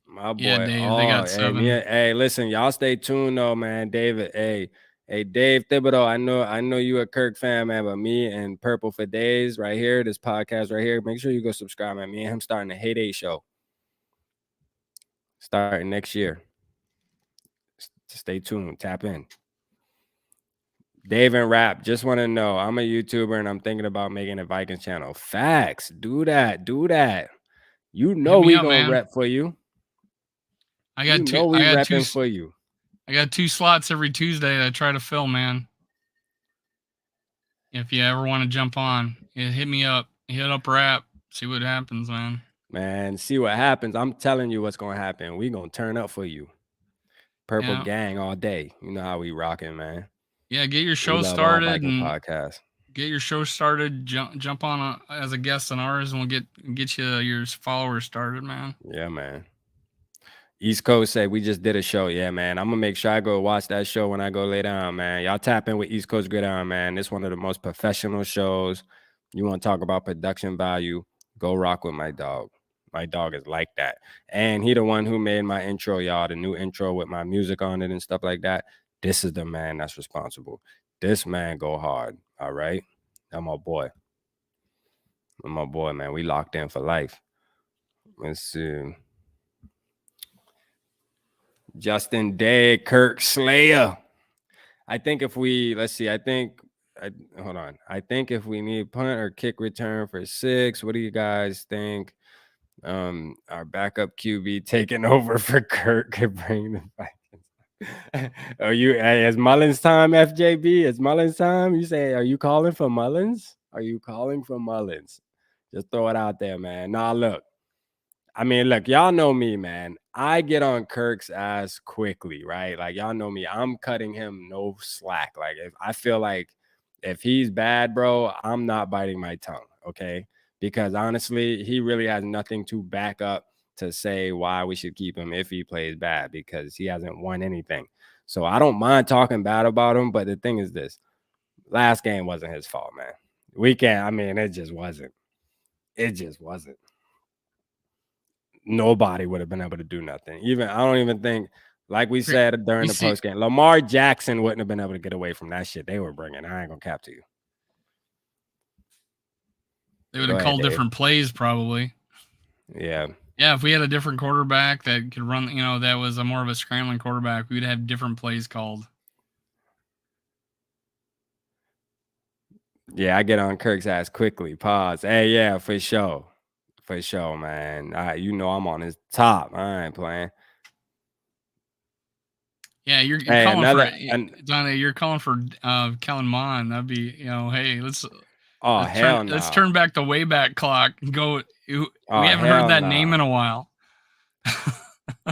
My Yeah, boy. Dave. They Oh, got 7. hey, listen, y'all stay tuned though, man. David, hey, Dave Thibodeau. I know you a Kirk fan, man, but me and Purple for Days right here, this podcast right here. Make sure you go subscribe, man. Me and him starting a Heyday show. Starting next year. Stay tuned. Tap in. Dave and Rap, just want to know. I'm a YouTuber and I'm thinking about making a Vikings channel. Facts. Do that. You know me we up, gonna man. rep for you. I got You two. know we I got two. repping for you. I got 2 slots every Tuesday that I try to fill, man. If you ever want to jump on, hit me up. Hit up Rap. See what happens, man. Man, see what happens. I'm telling you what's gonna happen. We gonna turn up for you. Purple Yeah. gang all day. You know how we rocking, man. Yeah, get your We show love all started Vikings and podcasts. get your show started. Jump on as a guest on ours, and we'll get you your followers started, man. Yeah, man. East Coast said we just did a show. Yeah, man. I'm gonna make sure I go watch that show when I go lay down, man. Y'all tap in with East Coast Gridiron, man. It's one of the most professional shows. You want to talk about production value? Go rock with my dog. My dog is like that. And he the one who made my intro, y'all, the new intro with my music on it and stuff like that. This is the man that's responsible. This man go hard. All right. That's my boy. That's my boy, man. We locked in for life. Let's see. Justin Day, Kirk Slayer. I think if we hold on. I think if we need punt or kick return for 6, what do you guys think? Our backup QB taking over for Kirk could bring the Vikings. Is Mullins time, FJB? Is Mullins time? You say, are you calling for Mullins? Are you calling for Mullins? Just throw it out there, man. Nah, look. I mean, look, y'all know me, man. I get on Kirk's ass quickly, right? Like, y'all know me. I'm cutting him no slack. Like, if I feel like if he's bad, bro, I'm not biting my tongue, okay? Because honestly, he really has nothing to back up to say why we should keep him if he plays bad because he hasn't won anything. So I don't mind talking bad about him, but the thing is this. Last game wasn't his fault, man. It just wasn't. It just wasn't. Nobody would have been able to do nothing. I don't even think, like we said during the post game, Lamar Jackson wouldn't have been able to get away from that shit they were bringing. I ain't gonna cap to you. They would have called different plays, probably. Yeah. Yeah, if we had a different quarterback that could run, that was a more of a scrambling quarterback, we'd have different plays called. Yeah, I get on Kirk's ass quickly. Pause. Hey, yeah, for sure. For sure, man. I'm on his top. I ain't playing. Yeah, you're calling for Donnie. You're calling for Kellen Mond. That'd be, hey, let's turn back the Wayback Clock and go. We haven't heard that name in a while.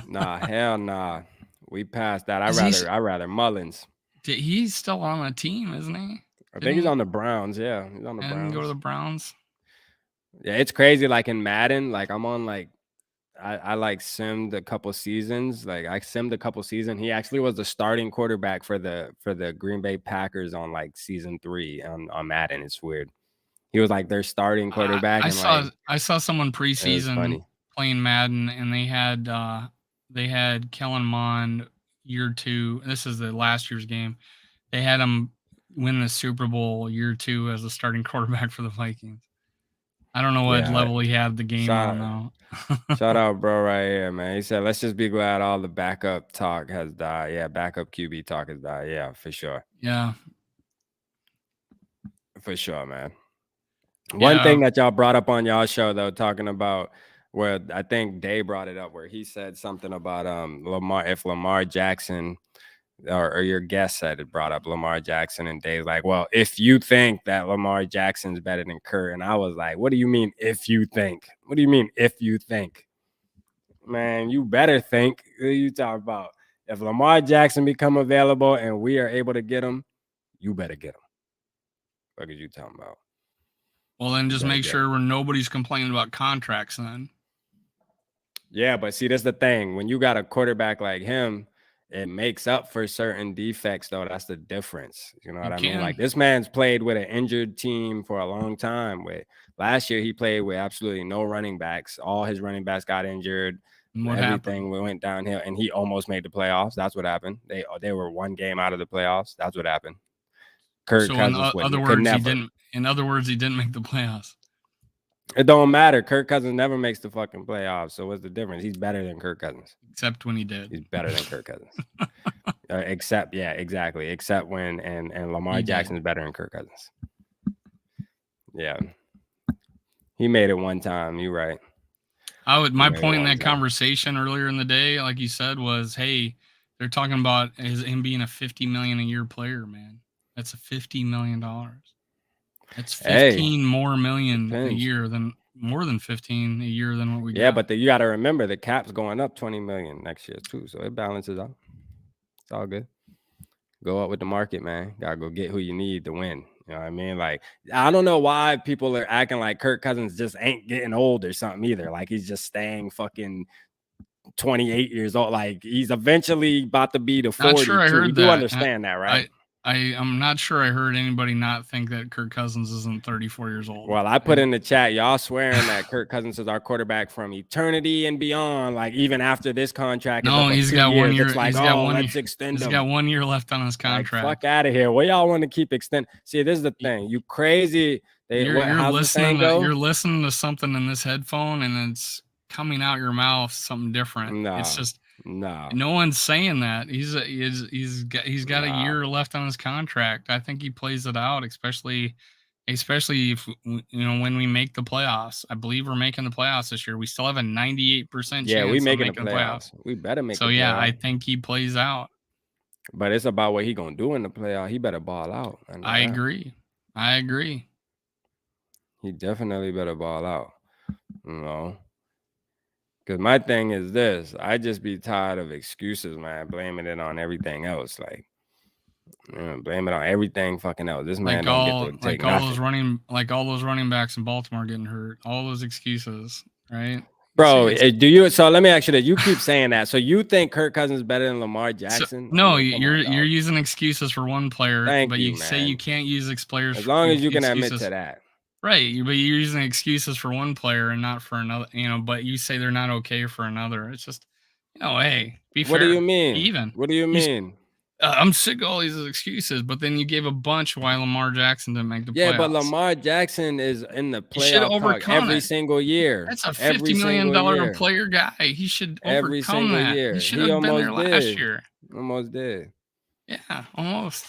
Nah, hell nah. We passed that. I rather Mullins. He's still on the team, isn't he? I think he's on the Browns. Yeah, he's on the Browns. Go to the Browns. Yeah, it's crazy. Like in Madden, like I'm on like I like simmed a couple seasons. Like I simmed a couple seasons. He actually was the starting quarterback for the Green Bay Packers on like season 3 on Madden. It's weird. He was like their starting quarterback. I saw someone preseason playing Madden, and they had Kellen Mond year 2. This is the last year's game. They had him win the Super Bowl year 2 as a starting quarterback for the Vikings. I don't know what Yeah. level he had the game on Shout shout though. out, bro, right here, man. He said, "Let's just be glad all the backup talk has died." Yeah, backup QB talk has died. Yeah, for sure, Yeah. for sure, man. One Yeah. thing that y'all brought up on y'all show though, talking about where I think Day brought it up, where he said something about Lamar, if Lamar Jackson or your guest said it, brought up Lamar Jackson, and Dave's like, well, if you think that Lamar Jackson's better than Kurt, and I was like, what do you mean if you think? What do you mean if you think? Man, you better think. What are you talking about? If Lamar Jackson become available and we are able to get him, you better get him. What are you talking about? Well, then You just better make get him. sure nobody's complaining about contracts then. Yeah, but see, that's the thing. When you got a quarterback like him, it makes up for certain defects, though. That's the difference. You know what You I mean? can. Like this man's played with an injured team for a long time. With last year, he played with absolutely no running backs. All his running backs got injured. And what Everything happened? went downhill, and he almost made the playoffs. That's what happened. They were one game out of the playoffs. That's what happened. Kirk So in Cousins other could words, he never. didn't. In other words, he didn't make the playoffs. It don't matter. Kirk Cousins never makes the fucking playoffs. So what's the difference? He's better than Kirk Cousins. Except when he did. He's better than Kirk Cousins. Except, yeah, exactly. Except when and Lamar Jackson is better than Kirk Cousins. Yeah, he made it one time. You're right. My point in that conversation earlier in the day, like you said, was, hey, they're talking about him being a $50 million a year player, man. That's a $50 million. That's 15 more million a year than more than 15 a year than what we got. Yeah, but you got to remember the cap's going up 20 million next year too, so it balances out. It's all good. Go up with the market, man. Gotta go get who you need to win. You know what I mean? Like, I don't know why people are acting like Kirk Cousins just ain't getting old or something either. Like he's just staying fucking 28 years old. Like he's eventually about to be the 40. Not sure I heard you that. do understand that, right? I'm not sure I heard anybody not think that Kirk Cousins isn't 34 years old. Well, I put in the chat, y'all swearing that Kirk Cousins is our quarterback from eternity and beyond. Like even after this contract is up he's 2 got years, 1 year. it's like, let's extend him. He's got 1 year left on his contract. Like, fuck out of here. What y'all want to keep extend? See, this is the thing. You crazy. How's the saying go? You're listening to something in this headphone, and it's coming out your mouth something different. No, it's just no. No one's saying that. He's got a year left on his contract. I think he plays it out, especially if when we make the playoffs. I believe we're making the playoffs this year. We still have a 98% chance we of making the playoffs. We better make. So the yeah, playoffs. I think he plays out. But it's about what he gonna do in the playoff. He better ball out. I agree. He definitely better ball out. You know. Because my thing is this, I just be tired of excuses, man, blaming it on everything else. Like, blame it on everything fucking else. This man don't get to take nothing. All those running backs in Baltimore getting hurt. All those excuses, right? Bro, do you? So let me ask you that. You keep saying that. So you think Kirk Cousins is better than Lamar Jackson? So, no, you're using excuses for one player, but you say you can't use players. As long as you can admit to that. Right, but you're using excuses for one player and not for another, but you say they're not okay for another. It's just, hey, be fair. What do you mean? Even. What do you mean? I'm sick of all these excuses, but then you gave a bunch why Lamar Jackson didn't make the playoffs. Yeah, but Lamar Jackson is in the playoff talk every single year. That's a $50 million player guy. He should overcome that. Year. He should have been there last year. Almost did. Yeah, almost.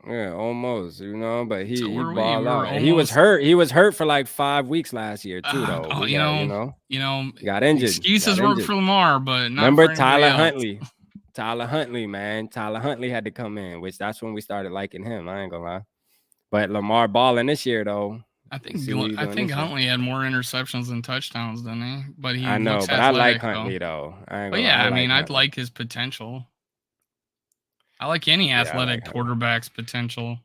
Yeah, almost, but he balled out. He was hurt. He was hurt for like 5 weeks last year too, though. He got injured. Excuses work for Lamar, but not remember for Tyler else. Huntley. Tyler Huntley, man. Tyler Huntley had to come in, which that's when we started liking him. I ain't gonna lie. But Lamar balling this year, though. I think Huntley had more interceptions than touchdowns, didn't he? But he I know, but I like Huntley though. I'd like his potential. I like any athletic quarterback's potential.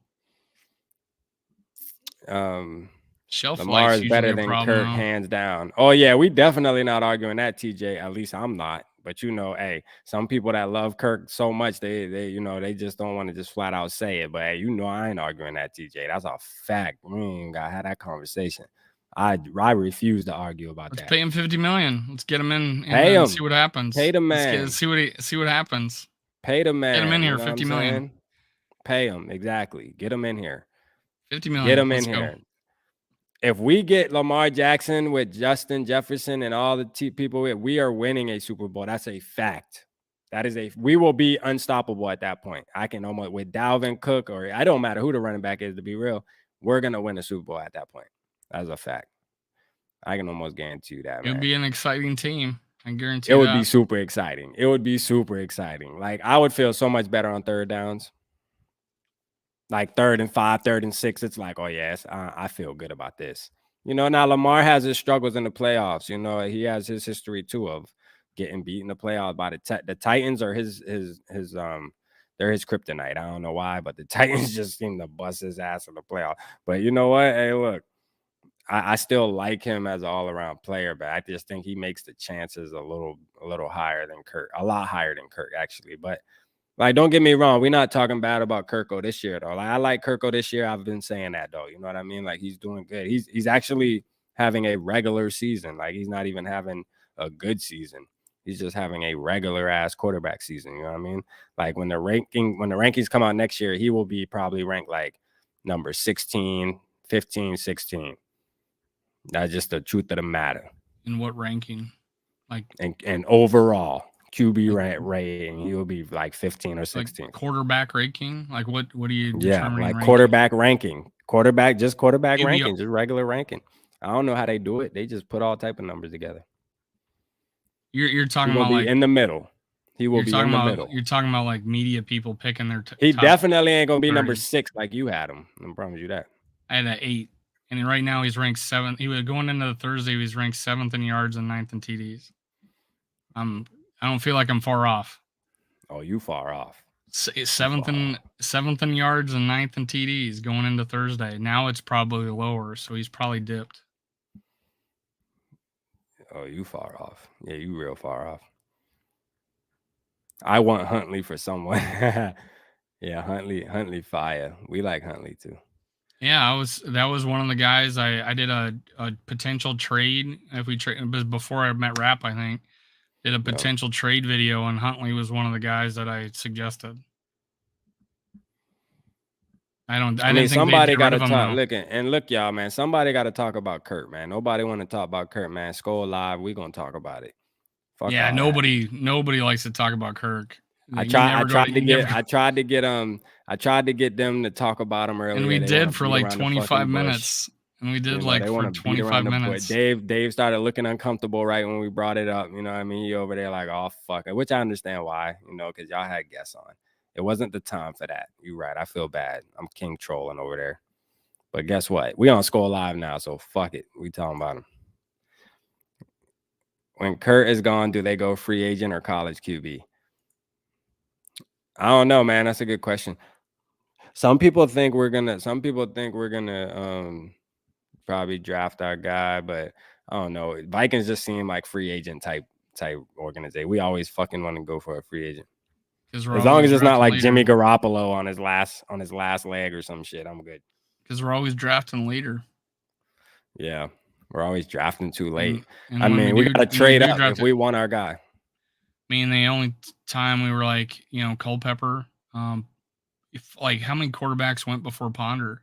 Shelf Lamar is better than Kirk, hands down. Oh yeah, we definitely not arguing that, TJ. At least I'm not. But hey, some people that love Kirk so much, they just don't want to just flat out say it. But hey, I ain't arguing that, TJ. That's a fact. We ain't gotta have that conversation. I refuse to argue about that. Let's pay him $50 million. Let's get him in. Pay him. See what happens. Pay the man. Let's see what happens. Pay the man. Get him in here. $50 million. Pay him exactly. Get him in here. $50 million. Get him in here. if we get Lamar Jackson with Justin Jefferson and all the people, we are winning a Super Bowl. That's a fact. We will be unstoppable at that point. I can almost, with Dalvin Cook, or I don't matter who the running back is, to be real, we're going to win a Super Bowl at that point. That's a fact. I can almost guarantee you that, man. It would be an exciting team. I guarantee it would be super exciting. It would be super exciting. Like, I would feel so much better on third downs. Like 3rd and 5, 3rd and 6. It's like, oh, yes, I feel good about this. Now Lamar has his struggles in the playoffs. He has his history, too, of getting beat in the playoffs by the Titans are his they're his kryptonite. I don't know why, but the Titans just seem to bust his ass in the playoffs. But you know what? Hey, look, I still like him as an all-around player, but I just think he makes the chances a little higher than Kirk, a lot higher than Kirk, actually. But like, don't get me wrong, we're not talking bad about Kirko this year, though. Like, I like Kirko this year. I've been saying that, though. You know what I mean? Like, he's doing good. He's actually having a regular season. Like, he's not even having a good season. He's just having a regular ass quarterback season. You know what I mean? Like, when the rankings come out next year, he will be probably ranked like number 16, 15, 16. That's just the truth of the matter. In what ranking? Like, and overall QB rating, he will be like 15 or 16. Like quarterback ranking? Like, what are you determining? Yeah, like ranking? quarterback ranking. Quarterback ranking, just regular ranking. I don't know how they do it. They just put all type of numbers together. You're talking about like in the middle. He will be in the middle. You're talking about like media people picking their he definitely ain't gonna be number 6 like you had him. I promise you that. I had an 8. And right now he's ranked 7th. He was going into the Thursday, he was ranked 7th in yards and 9th in TDs. I don't feel like I'm far off. Oh, you far off. 7th in yards and 9th in TDs going into Thursday. Now it's probably lower, so he's probably dipped. Oh, you far off. Yeah, you real far off. I want Huntley for someone. Yeah, Huntley fire. We like Huntley too. Yeah, that was one of the guys I did a potential trade. If we trade, before I met Rap, I think did a potential trade video, and Huntley was one of the guys that I suggested. I didn't think somebody got to talk. Look, y'all, man. Somebody got to talk about Kurt, man. Nobody want to talk about Kurt, man. SKOL Live, we gonna talk about it. Fuck yeah, nobody likes to talk about Kirk. I tried to get them to talk about him earlier. And we did for like 25 minutes. And we did like for 25 minutes. Dave started looking uncomfortable right when we brought it up. You know what I mean? He over there like, oh, fuck it. Which I understand why, because y'all had guests on. It wasn't the time for that. You're right. I feel bad. I'm king trolling over there. But guess what? We on SKOL Live now, so fuck it. We talking about him. When Kurt is gone, do they go free agent or college QB? I don't know, man. That's a good question. Some people think we're gonna probably draft our guy, but I don't know. Vikings just seem like free agent type organization. We always fucking want to go for a free agent. As long as it's not like Jimmy Garoppolo on his last leg or some shit, I'm good. Because we're always drafting later. Yeah, we're always drafting too late. And we got to trade up if we want our guy. The only time we were like, Culpepper, how many quarterbacks went before Ponder?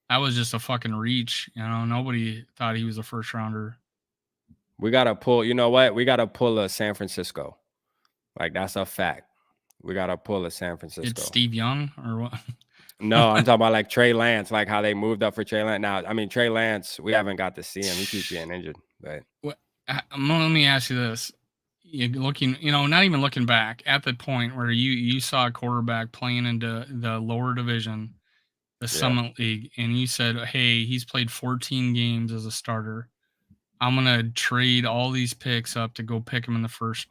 That was just a fucking reach. Nobody thought he was a first rounder. We got to pull, you know what? We got to pull a San Francisco. Like, that's a fact. We got to pull a San Francisco. It's Steve Young or what? No, I'm talking about like Trey Lance, like how they moved up for Trey Lance. Now, Trey Lance, we haven't got to see him. He keeps getting injured. But let me ask you this. You're looking, not even looking back at the point where you saw a quarterback playing into the lower division, the Summit League, and you said, hey, he's played 14 games as a starter. I'm going to trade all these picks up to go pick him in the first,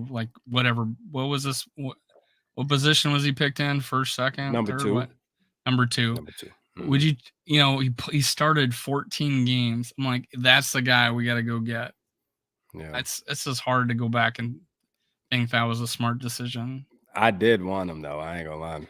like whatever. What was this? What position was he picked in? First, second, number third? 2. What? Number 2. Mm-hmm. Would you, he started 14 games. I'm like, that's the guy we got to go get. Yeah. It's just hard to go back and think that was a smart decision. I did want him though. I ain't gonna lie.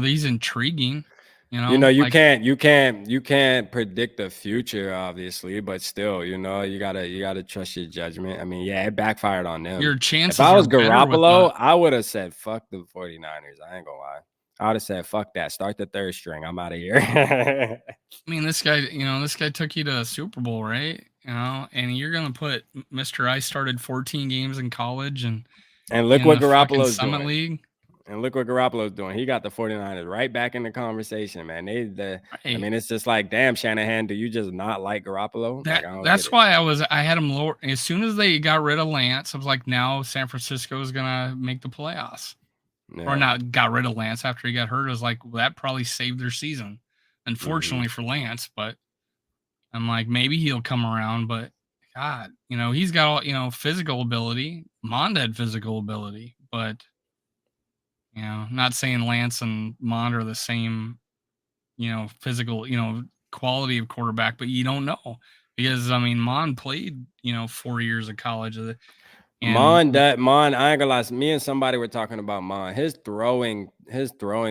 He's intriguing. You can't predict the future, obviously, but still, you gotta trust your judgment. It backfired on them. Your chances. If I was Garoppolo, I would have said fuck the 49ers. I ain't gonna lie. I would have said, "Fuck that! Start the third string. I'm out of here." I mean, this guy took you to a Super Bowl, right? And you're gonna put Mr. I started 14 games in college and And look in what the fucking Garoppolo's Summit doing. League, And look what Garoppolo's doing. He got the 49ers right back in the conversation, man. I right? mean, it's just like, damn, Shanahan, do you just not like Garoppolo? Like, I don't get That's it. why I had him lower as soon as they got rid of Lance. I was like, now San Francisco is gonna make the playoffs, or Yeah. not got rid of Lance after he got hurt. I was like, well, that probably saved their season. Mm-hmm. Unfortunately for Lance, but I'm like, maybe he'll come around. But God, he's got all physical ability. Mond had physical ability, but not saying Lance and Mond are the same, physical, quality of quarterback, but you don't know because I mean, Mond played, 4 years of college, and Mon, I ain't gonna lie. Me and somebody were talking about Mon. His throwing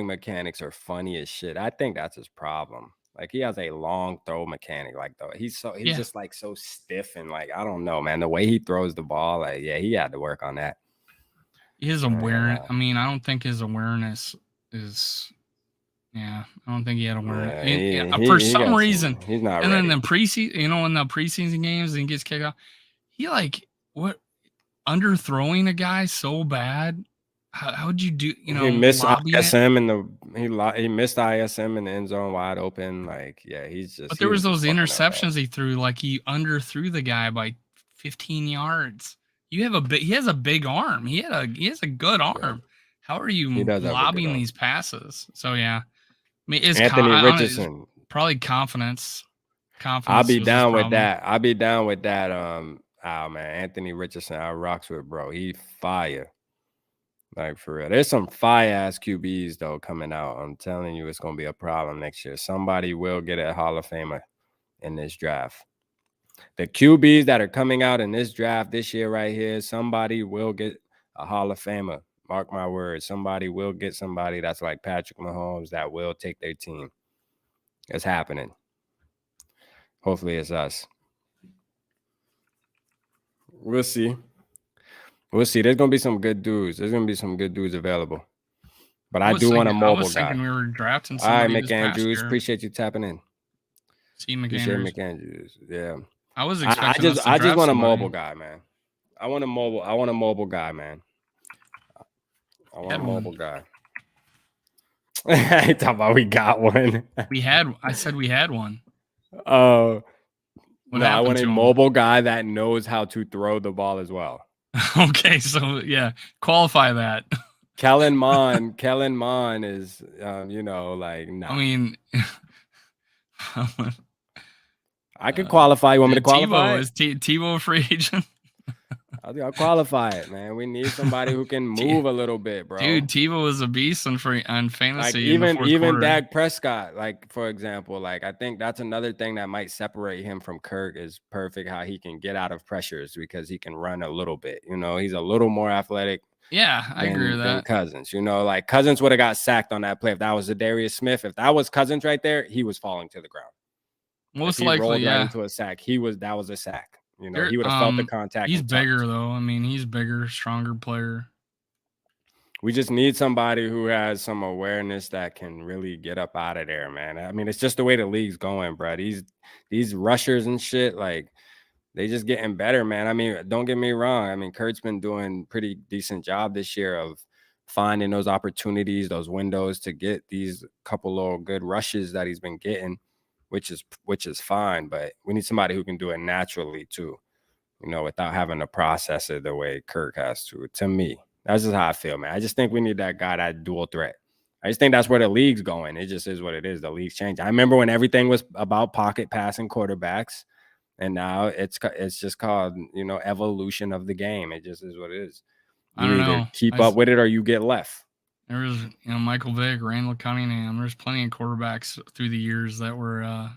mechanics are funny as shit. I think that's his problem. Like he has a long throw mechanic. Like though he's yeah, just like so stiff and like I don't know, man. The way he throws the ball, like yeah, he had to work on that. his I ain't gonna awareness. lie. I mean, I don't think his awareness is. Yeah, I don't think he had awareness. Yeah, And, he for he, he some got reason, some. He's not and then ready. the preseason, in the preseason games, and he gets kicked out. He like what underthrowing a guy so bad. How'd you do? He missed Lobbing it. ISM in the he missed ISM in the end zone wide open. Like yeah, But he there was was just those fucking up bad. interceptions he threw, like he underthrew the guy by 15 yards. He has a big arm. He has a good Yeah, arm. How are he you does have a good lobbing arm. these passes? So yeah, I mean, Anthony Richardson. probably confidence. I'll Confidence be was his down with problem. that. I'll be down with that. Oh man, Anthony Richardson, I rocks with bro. He fire. Like for real. There's some fire ass QBs though coming out. I'm telling you, it's gonna be a problem next year. Somebody will get a Hall of Famer in this draft. The QBs that are coming out in this draft this year, right here, somebody will get a Hall of Famer. Mark my words. Somebody will get somebody that's like Patrick Mahomes that will take their team. It's happening. Hopefully, it's us. We'll see. We'll see. There's gonna be some good dudes. There's gonna be some good dudes available. But I do want a I mobile was guy. thinking we were drafting All right, somebody this past McAndrews. year. Appreciate you tapping in. See Appreciate McAndrews. McAndrews. Yeah. I was I expecting just us to I just draft want a somebody. mobile guy, man. I want a mobile guy, man. I We want a had one. mobile guy. I talk about we got one. I said we had one. Oh What no, I happened want a to him? mobile guy that knows how to throw the ball as well. Okay, so yeah, qualify that. Kellen Mond is like I nah. mean, I could qualify. You want me to qualify Tebow it? is Tebow a free agent? I'll qualify it, man. We need somebody who can move a little bit, bro. Dude, Tebow was a beast on Like fantasy in the fourth even quarter. Dak Prescott, like for example, like I think that's another thing that might separate him from Kirk is perfect how he can get out of pressures because he can run a little bit. He's a little more athletic Yeah, I agree with than that. Cousins. Like Cousins would have got sacked on that play if that was Darius Smith. If that was Cousins right there, he was falling to the ground. If Most he likely, rolled right yeah. into a sack, that was a sack. There, He would have felt the contact he's and tucked. bigger though. I mean, he's bigger, stronger player. We just need somebody who has some awareness that can really get up out of there, man. I mean, it's just the way the league's going, bro. These rushers and shit, like they just getting better, man. I mean, don't get me wrong. I mean, Kurt's been doing pretty decent job this year of finding those opportunities, those windows to get these couple little good rushes that he's been getting, which is fine. But we need somebody who can do it naturally too, without having to process it the way Kirk has to me. That's just how I feel, man. I just think we need that guy, that dual threat. I just think that's where the league's going. It just is what it is. The league's changed. I remember when everything was about pocket passing quarterbacks, and now it's just called, evolution of the game. It just is what it is. I You don't either know. keep up with it or you get left. There was, Michael Vick, Randall Cunningham. There's plenty of quarterbacks through the years that were,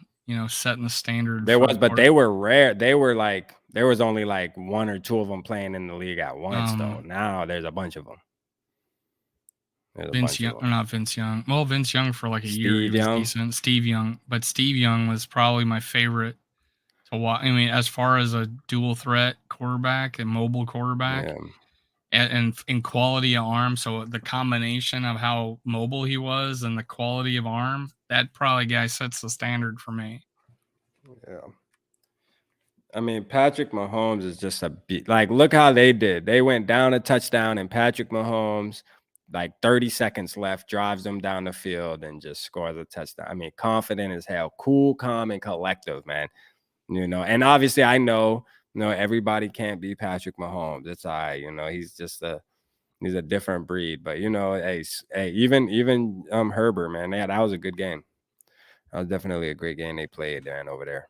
setting the standard There for was, but they were rare. They were like there was only like one or two of them playing in the league at once, though. Now there's a bunch of them. There's a Vince bunch of Young, or them. not Vince Young. Well, Vince Young for like a year, he Steve was Young. decent. Steve Young, but Steve Young was probably my favorite to watch. I mean, as far as a dual threat quarterback, a mobile quarterback, Yeah. and in quality of arm. So the combination of how mobile he was and the quality of arm, that probably guy sets the standard for me. Yeah. I mean, Patrick Mahomes is just a beat. Like, look how they did. They went down a touchdown, and Patrick Mahomes, like 30 seconds left, drives them down the field and just scores a touchdown. I mean, confident as hell, cool, calm, and collective, man. And obviously, I know, everybody can't be Patrick Mahomes. It's all right. He's just he's a different breed. But hey, even Herbert, man, that was a good game. That was definitely a great game they played there and over there.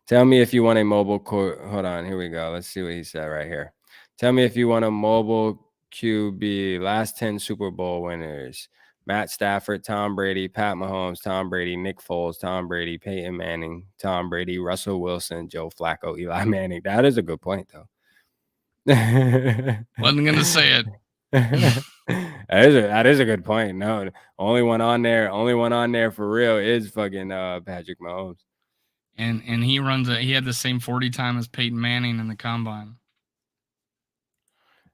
Tell me if you want a mobile hold on, here we go. Let's see what he said right here. Tell me if you want a mobile QB. Last 10 Super Bowl winners: Matt Stafford, Tom Brady, Pat Mahomes, Tom Brady, Nick Foles, Tom Brady, Peyton Manning, Tom Brady, Russell Wilson, Joe Flacco, Eli Manning. That is a good point, though. Wasn't gonna say it. That is a good point. No, only one on there for real is fucking Patrick Mahomes. And he had the same 40 time as Peyton Manning in the combine.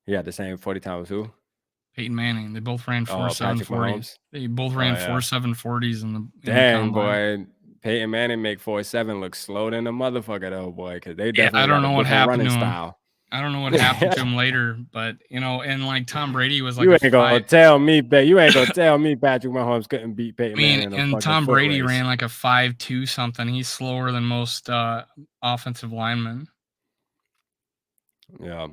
He had the same 40 time as who? Peyton Manning. They both ran 4.7 40s. They both ran 4.7 40s in the Dang, combine. boy. Peyton Manning make 4.7 look slow than a motherfucker, though, boy, because they Yeah, definitely I don't got know a what different happened running to him. style. I don't know what happened to him later, but and like Tom Brady was like you ain't gonna tell me Patrick Mahomes couldn't beat Peyton Manning in a fucking Tom foot Brady race. ran like a 5.2 something. He's slower than most offensive linemen. Yeah.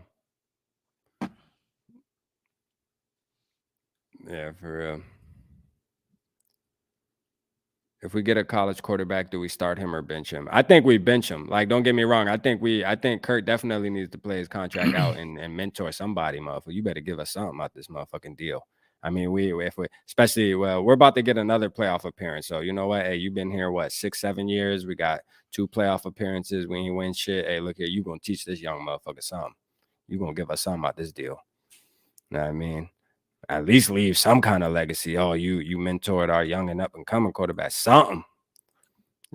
Yeah, for real. If we get a college quarterback, do we start him or bench him? I think we bench him. Like, don't get me wrong. I think Kurt definitely needs to play his contract out and mentor somebody, motherfucker. You better give us something out this motherfucking deal. I mean, especially, we're about to get another playoff appearance. So you know what? Hey, you've been here, 6, 7 years? We got 2 playoff appearances. We ain't win shit. Hey, look here, you gonna teach this young motherfucker something. You gonna give us something out this deal. You know what I mean? At least leave some kind of legacy. Oh, you mentored our young and up and coming quarterback. Something.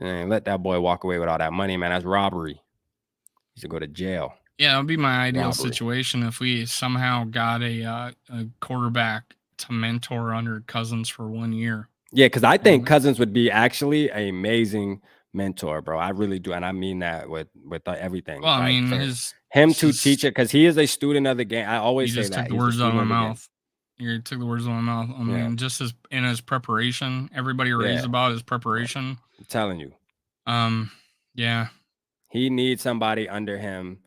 And let that boy walk away with all that money, man. That's robbery. He should go to jail. Yeah, it would be my ideal situation if we somehow got a quarterback to mentor under Cousins for 1 year. Yeah, because I think Cousins would be actually an amazing mentor, bro. I really do, and I mean that with everything. Well, I mean, to teach it, because he is a student of the game. I always say that. Took the words out of my mouth. You took the words out of my mouth. I mean, just as in his preparation, everybody raves about his preparation. I'm telling you. Yeah. He needs somebody under him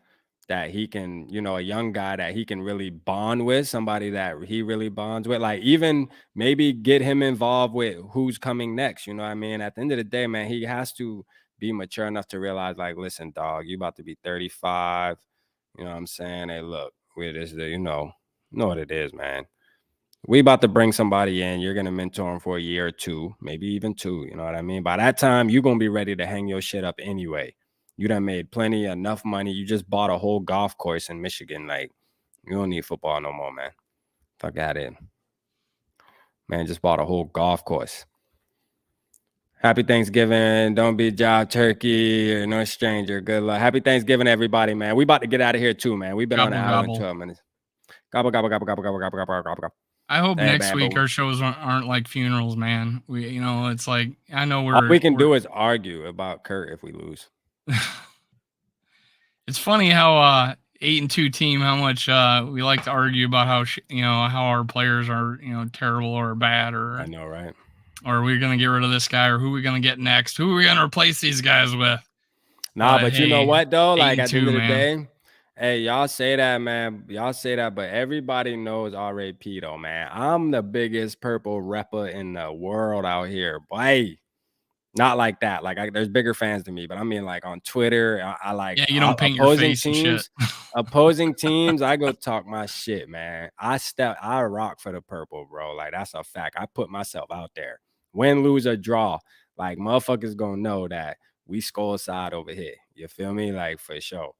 that he can, a young guy that he can really bond with, somebody that he really bonds with. Like, even maybe get him involved with who's coming next. You know what I mean? At the end of the day, man, he has to be mature enough to realize, like, listen, dog, you about to be 35. You know what I'm saying? Hey, look, you know what it is, man. We about to bring somebody in. You're going to mentor him for a year or 2, maybe even 2. You know what I mean? By that time, you're going to be ready to hang your shit up anyway. You done made enough money. You just bought a whole golf course in Michigan. Like, you don't need football no more, man. Fuck out in. Man, just bought a whole golf course. Happy Thanksgiving. Don't be job turkey or no stranger. Good luck. Happy Thanksgiving, everybody, man. We about to get out of here too, man. We've been on an hour and 12 minutes. Gobble, gobble, gobble, gobble, gobble, gobble, gobble, gobble, gobble. I hope next week our shows aren't like funerals, man. It's like, I know all we can do is argue about Kurt if we lose. It's funny how 8-2 team, how much we like to argue about how how our players are terrible or bad, or I know, right? Or are we gonna get rid of this guy, or who are we gonna get next? Who are we gonna replace these guys with? Nah, but you know what though? Like, at the end of the day, hey, y'all say that, man. Y'all say that, but everybody knows RAP though, man. I'm the biggest purple rapper in the world out here, boy. Not like that. Like, there's bigger fans than me, but I mean, like, on Twitter, I like you don't paint your face teams. And shit. Opposing teams, I go talk my shit, man. I rock for the purple, bro. Like, that's a fact. I put myself out there. Win, lose, or draw. Like, motherfuckers gonna know that we SKOL side over here. You feel me? Like, for sure.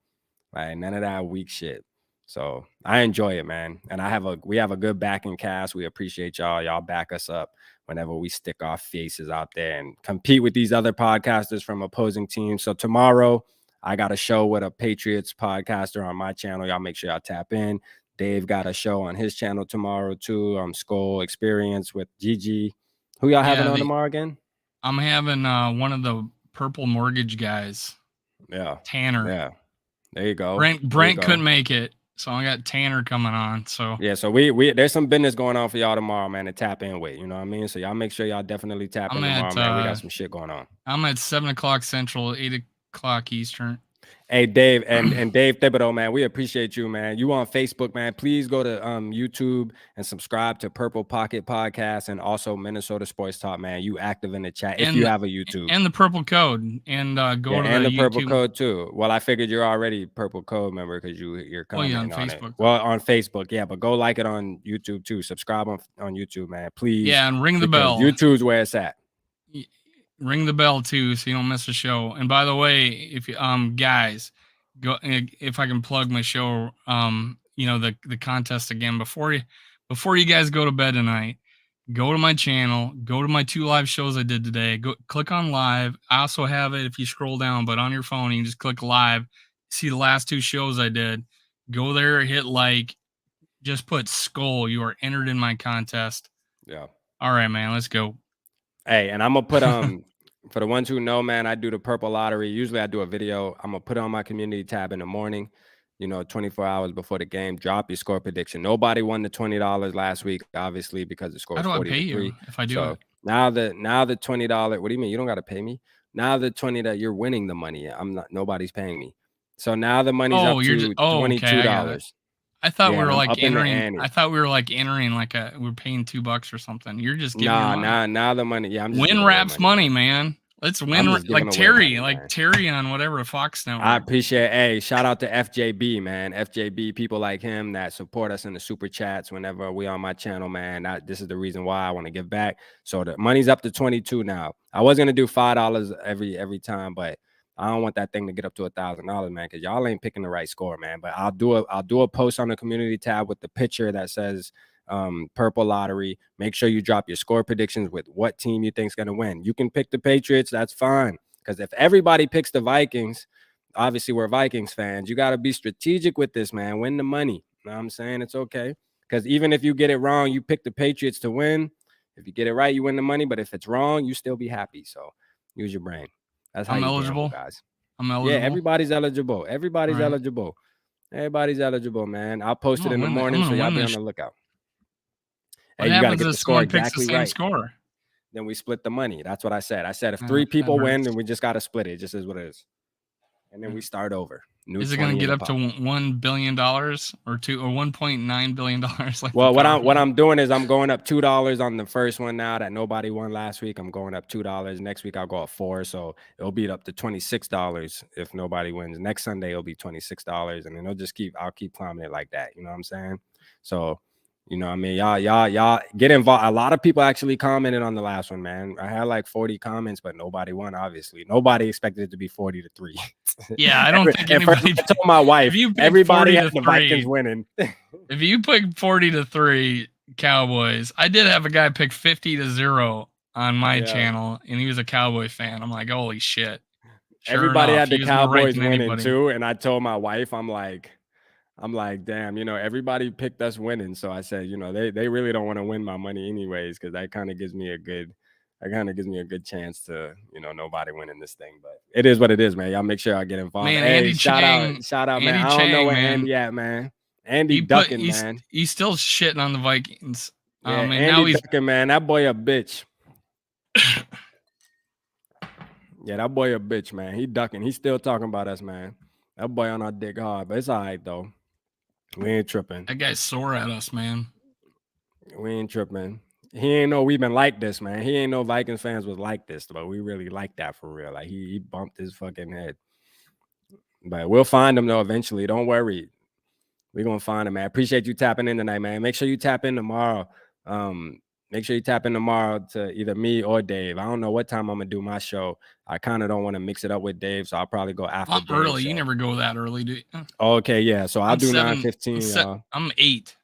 Like, none of that weak shit. So I enjoy it, man. And we have a good backing cast. We appreciate y'all. Y'all back us up whenever we stick our faces out there and compete with these other podcasters from opposing teams. So tomorrow I got a show with a Patriots podcaster on my channel. Y'all make sure y'all tap in. Dave got a show on his channel tomorrow too. SKOL Experience with Gigi. Who y'all having on tomorrow again? I'm having one of the Purple Mortgage guys. Yeah. Tanner. Yeah. There you go. Brent couldn't make it, so I got Tanner coming on. So yeah, so we there's some business going on for y'all tomorrow, man, to tap in with. You know what I mean? So y'all make sure y'all definitely tap in tomorrow, man. We got some shit going on. I'm at 7:00 Central, 8:00 Eastern. Hey, Dave and Dave Thibodeau, man, we appreciate you, man. You on Facebook, man. Please go to YouTube and subscribe to Purple Pocket Podcast and also Minnesota Sports Talk, man. You active in the chat if you have a YouTube. And the Purple Code. And go to and the YouTube. Purple Code too. Well, I figured you're already Purple Code member because you're commenting on Facebook. It. Well, on Facebook, yeah, but go like it on YouTube too. Subscribe on YouTube, man. Please. Yeah, and ring the bell. YouTube's where it's at. Ring the bell too, so you don't miss a show. And by the way, if guys, go if I can plug my show, the contest again before you guys go to bed tonight. Go to my channel. Go to my 2 live shows I did today. Go click on live. I also have it if you scroll down, but on your phone you can just click live. See the last 2 shows I did. Go there, hit like. Just put SKOL. You are entered in my contest. Yeah. All right, man. Let's go. Hey, and I'm gonna put for the ones who know, man, I do the Purple Lottery. Usually I do a video. I'm gonna put it on my community tab in the morning, 24 hours before the game. Drop your score prediction. Nobody won the $20 last week, obviously, because the score is 40 to 3. If I do it? Now the $20, what do you mean? You don't gotta pay me? Now the 20 that you're winning the money. Nobody's paying me. So now the money's up to $22. I thought we were like entering. I thought we were like entering we're paying $2 or something. You're just giving now the money. Yeah, I'm just win Raps money, man. Let's win like Terry, Terry on whatever Fox Network. I appreciate. Hey, shout out to FJB, man. FJB, people like him that support us in the super chats whenever we on my channel, man. This is the reason why I want to give back. So the money's up to 22 now. I was gonna do $5 every time, but I don't want that thing to get up to $1,000, man, because y'all ain't picking the right score, man. But I'll do a post on the community tab with the picture that says Purple Lottery. Make sure you drop your score predictions with what team you think's gonna win. You can pick the Patriots, that's fine. Because if everybody picks the Vikings, obviously we're Vikings fans. You got to be strategic with this, man. Win the money. You know what I'm saying? It's okay. Because even if you get it wrong, you pick the Patriots to win. If you get it right, you win the money. But if it's wrong, you still be happy. So use your brain. That's how I'm you eligible, gamble, guys. I'm eligible. Yeah, everybody's eligible. Everybody's eligible. Everybody's eligible, man. I'll post it in the morning, so y'all be on the lookout. What happens if someone picks the same score? Then we split the money. That's what I said. I said if 3 people win, then we just got to split it. It just is what it is. And then we start over. Is it going to get up to $1 billion or $1.9 billion? Well, what I'm doing is I'm going up $2 on the first one now that nobody won last week. I'm going up $2. Next week I'll go up $4, so it'll be up to $26 if nobody wins. Next Sunday it'll be $26, and then I'll keep climbing it like that. You know what I'm saying? So. You know what I mean? Y'all get involved. A lot of people actually commented on the last one, man. I had like 40 comments, but nobody won, obviously. Nobody expected it to be 40 to 3. Yeah, I don't think anybody. I told my wife, everybody had the Vikings winning. If you pick 40 to 3 Cowboys, I did have a guy pick 50 to 0 on my channel, and he was a Cowboy fan. I'm like, holy shit. Sure everybody enough, had the Cowboys winning too, and I told my wife, I'm like, damn, everybody picked us winning. So I said, they really don't want to win my money anyways, because that kind of gives me a good chance to, nobody winning this thing. But it is what it is, man. Y'all make sure I get involved. Man, hey, Andy shout Chang, out, man. I don't know where Andy at, man. Andy ducking, man. He's still shitting on the Vikings. Yeah, and Andy now he's ducking, man. That boy a bitch. Yeah, that boy a bitch, man. He ducking. He's still talking about us, man. That boy on our dick hard, but it's all right though. We ain't tripping. That guy's sore at us, man. We ain't tripping. He ain't know we've been like this, man. He ain't know Vikings fans was like this, but we really like that for real. Like he bumped his fucking head. But we'll find him though eventually. Don't worry. We're gonna find him, man. Appreciate you tapping in tonight, man. Make sure you tap in tomorrow. Make sure you tap in tomorrow to either me or Dave. I don't know what time I'm gonna do my show. I kind of don't want to mix it up with Dave, so I'll probably go after Dave. Early. You never go that early, do you? Okay, yeah. So I'll do 9:15, y'all. I'm 8.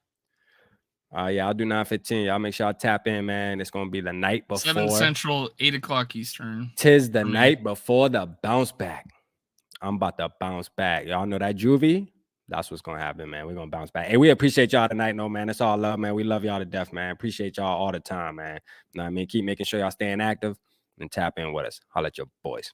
Yeah, I'll do 9:15. Y'all make sure I tap in, man. It's gonna be the night before 7 Central, 8 o'clock Eastern. Tis the night before the bounce back. I'm about to bounce back. Y'all know that juvie? That's what's gonna happen, man. We're gonna bounce back. Hey, we appreciate y'all tonight. No, man. It's all love, man. We love y'all to death, man. Appreciate y'all all the time, man. You know what I mean? Keep making sure y'all staying active and tap in with us. Holla at your boys.